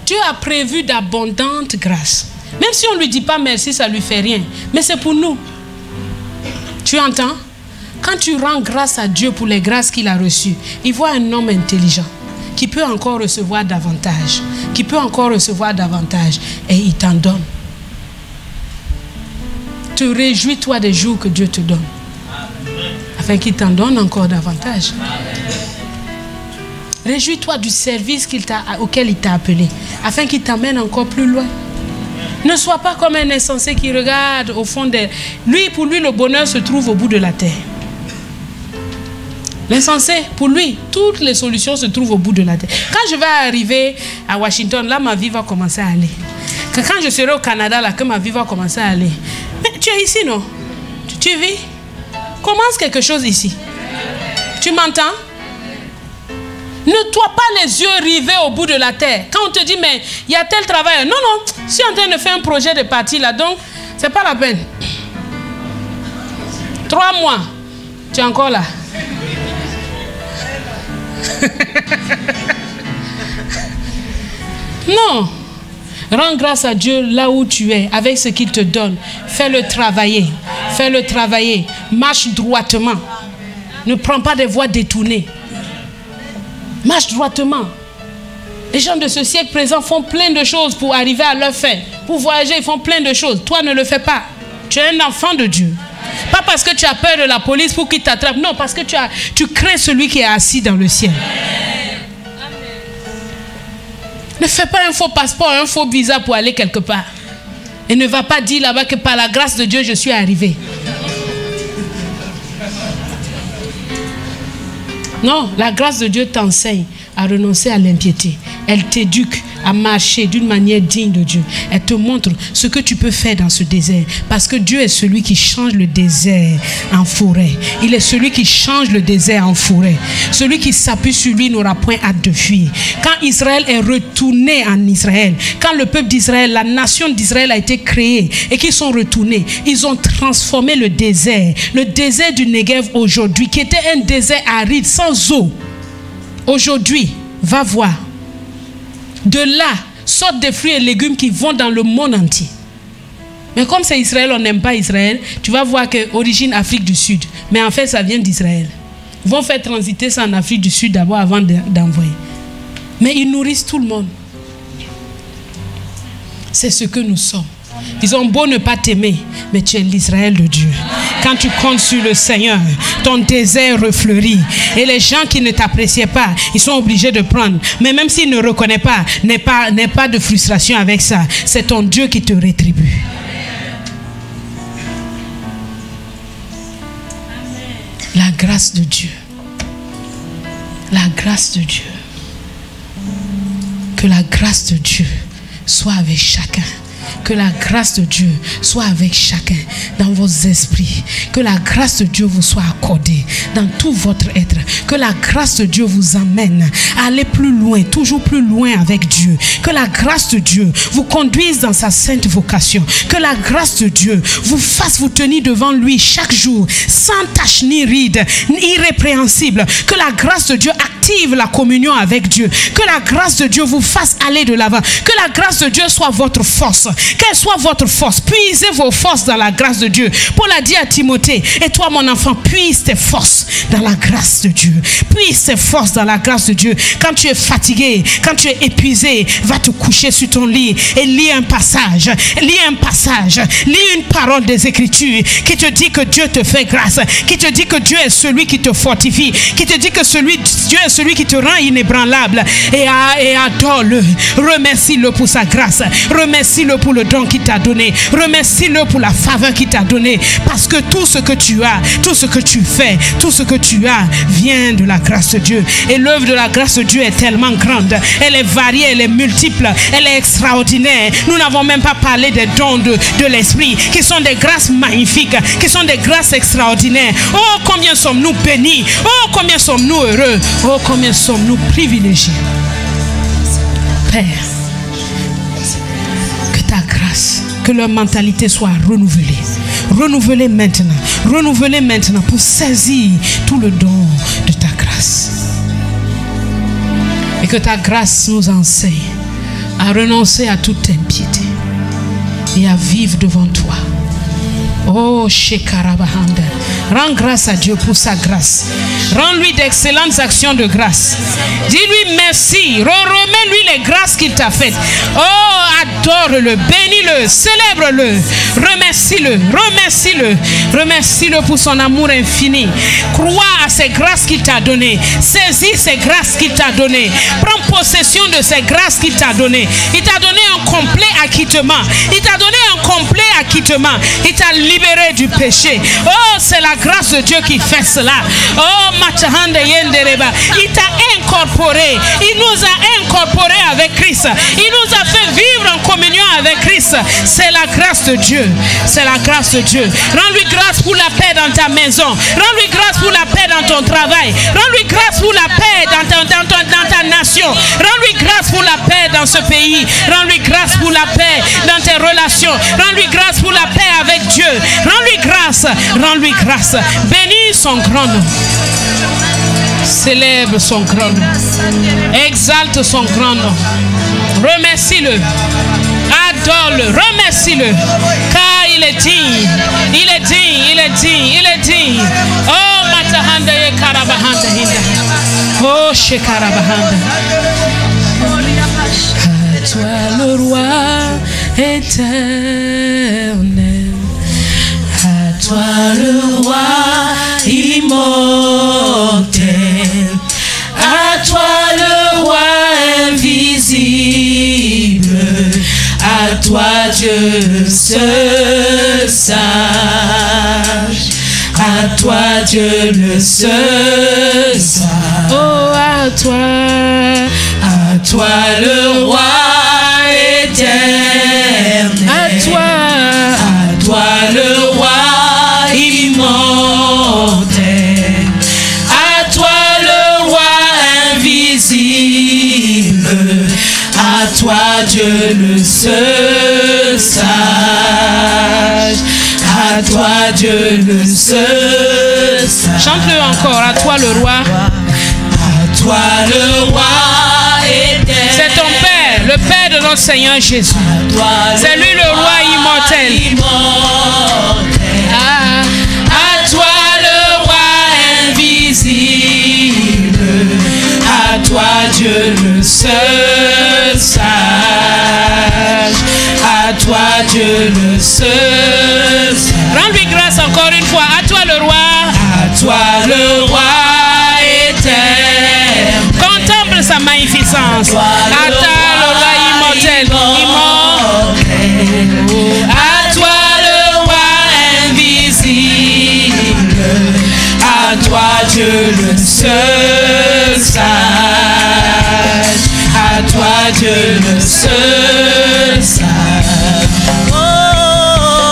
Dieu a prévu d'abondantes grâces. Même si on ne lui dit pas merci, ça ne lui fait rien. Mais c'est pour nous. Tu entends? Quand tu rends grâce à Dieu pour les grâces qu'il a reçues, il voit un homme intelligent. qui peut encore recevoir davantage, qui peut encore recevoir davantage, et il t'en donne. Te réjouis-toi des jours que Dieu te donne, afin qu'il t'en donne encore davantage. Réjouis-toi du service auquel il t'a appelé, afin qu'il t'emmène encore plus loin. Ne sois pas comme un insensé qui regarde au fond de... Pour lui, le bonheur se trouve au bout de la terre. L'insensé, pour lui, toutes les solutions se trouvent au bout de la terre. Quand je vais arriver à Washington, là, ma vie va commencer à aller. Quand je serai au Canada, là, que ma vie va commencer à aller. Mais tu es ici, non? Tu vis? Commence quelque chose ici. Tu m'entends? Ne toi pas les yeux rivés au bout de la terre. Quand on te dit, mais il y a tel travail. Non, non, je suis en train de faire un projet de parti là, donc c'est pas la peine. 3 mois, tu es encore là. Non. Rends grâce à Dieu là où tu es, avec ce qu'il te donne. Fais-le travailler. Fais-le travailler. Marche droitement. Ne prends pas des voies détournées. Marche droitement. Les gens de ce siècle présent font plein de choses pour arriver à leur fin. Pour voyager, ils font plein de choses. Toi, ne le fais pas. Tu es un enfant de Dieu. Pas parce que tu as peur de la police pour qu'il t'attrape. Non, parce que tu crains celui qui est assis dans le ciel. Ne fais pas un faux passeport, un faux visa pour aller quelque part. Et ne va pas dire là-bas que par la grâce de Dieu, je suis arrivé. Non, la grâce de Dieu t'enseigne à renoncer à l'impiété. Elle t'éduque à marcher d'une manière digne de Dieu. Elle te montre ce que tu peux faire dans ce désert. Parce que Dieu est celui qui change le désert en forêt. Il est celui qui change le désert en forêt. Celui qui s'appuie sur lui n'aura point hâte de fuir. Quand Israël est retourné en Israël, quand le peuple d'Israël, la nation d'Israël a été créée et qu'ils sont retournés, ils ont transformé le désert du Negev aujourd'hui, qui était un désert aride, sans eau. Aujourd'hui, va voir. De là, sortent des fruits et légumes qui vont dans le monde entier. Mais comme c'est Israël, on n'aime pas Israël, tu vas voir que origine Afrique du Sud. Mais en fait, ça vient d'Israël. Ils vont faire transiter ça en Afrique du Sud d'abord avant d'envoyer. Mais ils nourrissent tout le monde. C'est ce que nous sommes. Ils ont beau ne pas t'aimer, mais tu es l'Israël de Dieu. Quand tu comptes sur le Seigneur, ton désert refleurit. Et les gens qui ne t'appréciaient pas, ils sont obligés de prendre. Mais même s'ils ne reconnaissent pas, n'aie pas de frustration avec ça. C'est ton Dieu qui te rétribue. La grâce de Dieu. La grâce de Dieu. Que la grâce de Dieu soit avec chacun. Que la grâce de Dieu soit avec chacun dans vos esprits. Que la grâce de Dieu vous soit accordée dans tout votre être. Que la grâce de Dieu vous amène à aller plus loin, toujours plus loin avec Dieu. Que la grâce de Dieu vous conduise dans sa sainte vocation. Que la grâce de Dieu vous fasse vous tenir devant lui chaque jour, sans tache ni ride, irrépréhensible. Que la grâce de Dieu active la communion avec Dieu. Que la grâce de Dieu vous fasse aller de l'avant. Que la grâce de Dieu soit votre force. Qu'elle soit votre force. Puisez vos forces dans la grâce de Dieu. Paul a dit à Timothée, et toi mon enfant, puise tes forces dans la grâce de Dieu. Puise tes forces dans la grâce de Dieu. Quand tu es fatigué, quand tu es épuisé, va te coucher sur ton lit et lis un passage. Lis un passage. Lis une parole des Écritures qui te dit que Dieu te fait grâce. Qui te dit que Dieu est celui qui te fortifie. Qui te dit que Dieu est celui qui te rend inébranlable. Et adore-le. Remercie-le pour sa grâce. Remercie-le pour le don qu'il t'a donné. Remercie-le pour la faveur qu'il t'a donné. Parce que tout ce que tu as, tout ce que tu fais, tout ce que tu as vient de la grâce de Dieu. Et l'œuvre de la grâce de Dieu est tellement grande. Elle est variée, elle est multiple, elle est extraordinaire. Nous n'avons même pas parlé des dons de l'esprit, qui sont des grâces magnifiques, qui sont des grâces extraordinaires. Oh, combien sommes-nous bénis. Oh, combien sommes-nous heureux. Oh, combien sommes-nous privilégiés. Père, ta grâce, que leur mentalité soit renouvelée. Renouvelée maintenant pour saisir tout le don de ta grâce. Et que ta grâce nous enseigne à renoncer à toute impiété et à vivre devant toi. Oh, Shekarabahanda. Rends grâce à Dieu pour sa grâce. Rends-lui d'excellentes actions de grâce. Dis-lui merci. Remets-lui les grâces qu'il t'a faites. Oh, adore-le, bénis-le, célèbre-le. Remercie-le, remercie-le. Remercie-le pour son amour infini. Crois à ces grâces qu'il t'a données. Saisis ces grâces qu'il t'a données. Prends possession de ces grâces qu'il t'a données. Il t'a donné un complet acquittement. Il t'a donné un complet acquittement. Il t'a libéré du péché. Oh, c'est la grâce de Dieu qui fait cela. Oh, Matahanda Yendereba. Il t'a incorporé. Il nous a incorporé avec Christ. Il nous a fait vivre en communion avec Christ. C'est la grâce de Dieu. C'est la grâce de Dieu. Rends-lui grâce pour la paix dans ta maison. Rends-lui grâce pour la paix dans ton travail. Rends-lui grâce pour la paix dans ta nation. Rends-lui grâce pour la paix dans ce pays. Rends-lui grâce pour la paix dans tes relations. Rends-lui grâce pour la paix avec Dieu. Rends-lui grâce. Rends-lui grâce. Bénis son grand nom. Célèbre son grand nom. Exalte son grand nom. Remercie-le. Adore-le. Remercie-le. Car il est digne. Il est digne. Il est digne. Il est digne. Oh, Matahanda ye Karabahanda Hinda. Oh, Shekarabahanda. À toi le roi éternel. À toi le roi immortel. À toi le roi invisible. À toi Dieu seul sage. À toi Dieu le seul sage. Oh, à toi le roi éternel. À toi le roi immortel. À toi le roi invisible. À toi Dieu le seul sage. À toi Dieu le seul sage. Chante-le encore. À toi le roi. À toi le roi éternel. C'est ton Père, le Père de notre Seigneur Jésus. C'est lui le roi immortel. À toi le roi invisible. À toi Dieu le seul sage. À toi Dieu le seul sage. Rends-lui grâce encore une fois. À toi le roi. À toi le roi éternel. Contemple sa magnificence. À toi le roi immortel. À toi le roi invisible. À toi Dieu le seul sage. À toi Dieu le seul sage. Oh,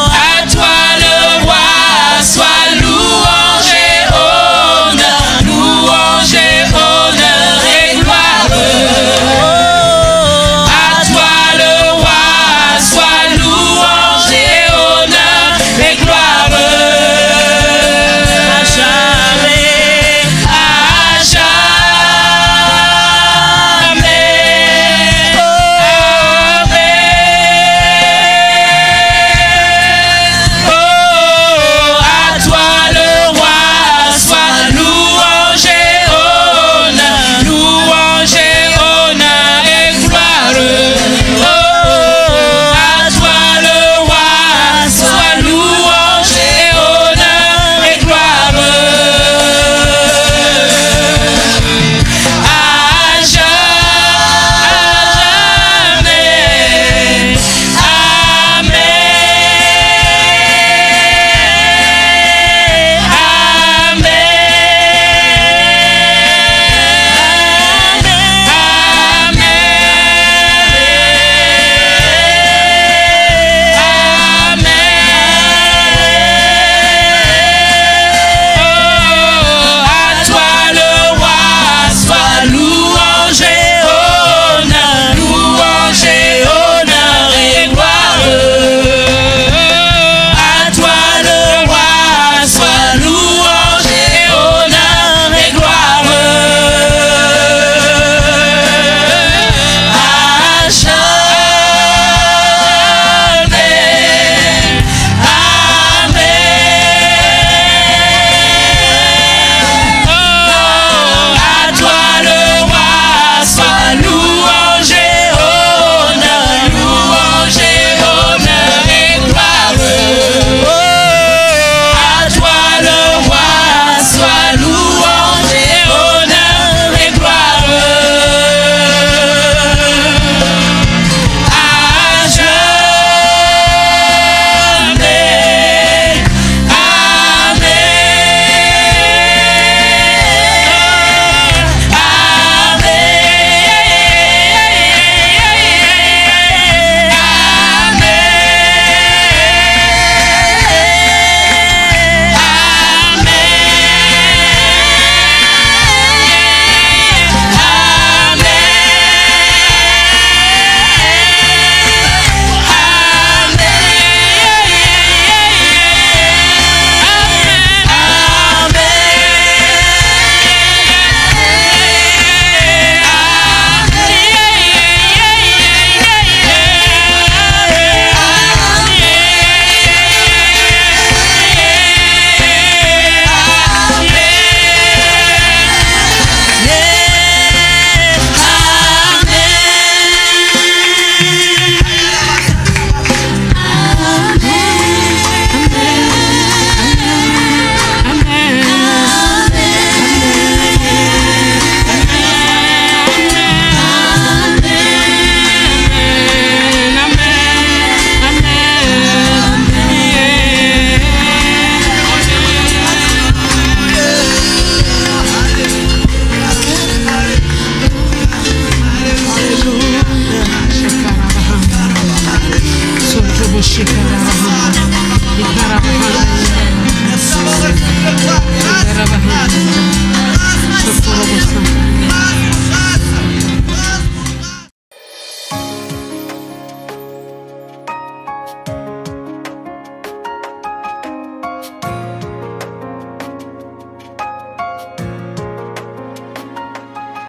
reçu de toi. Grâce.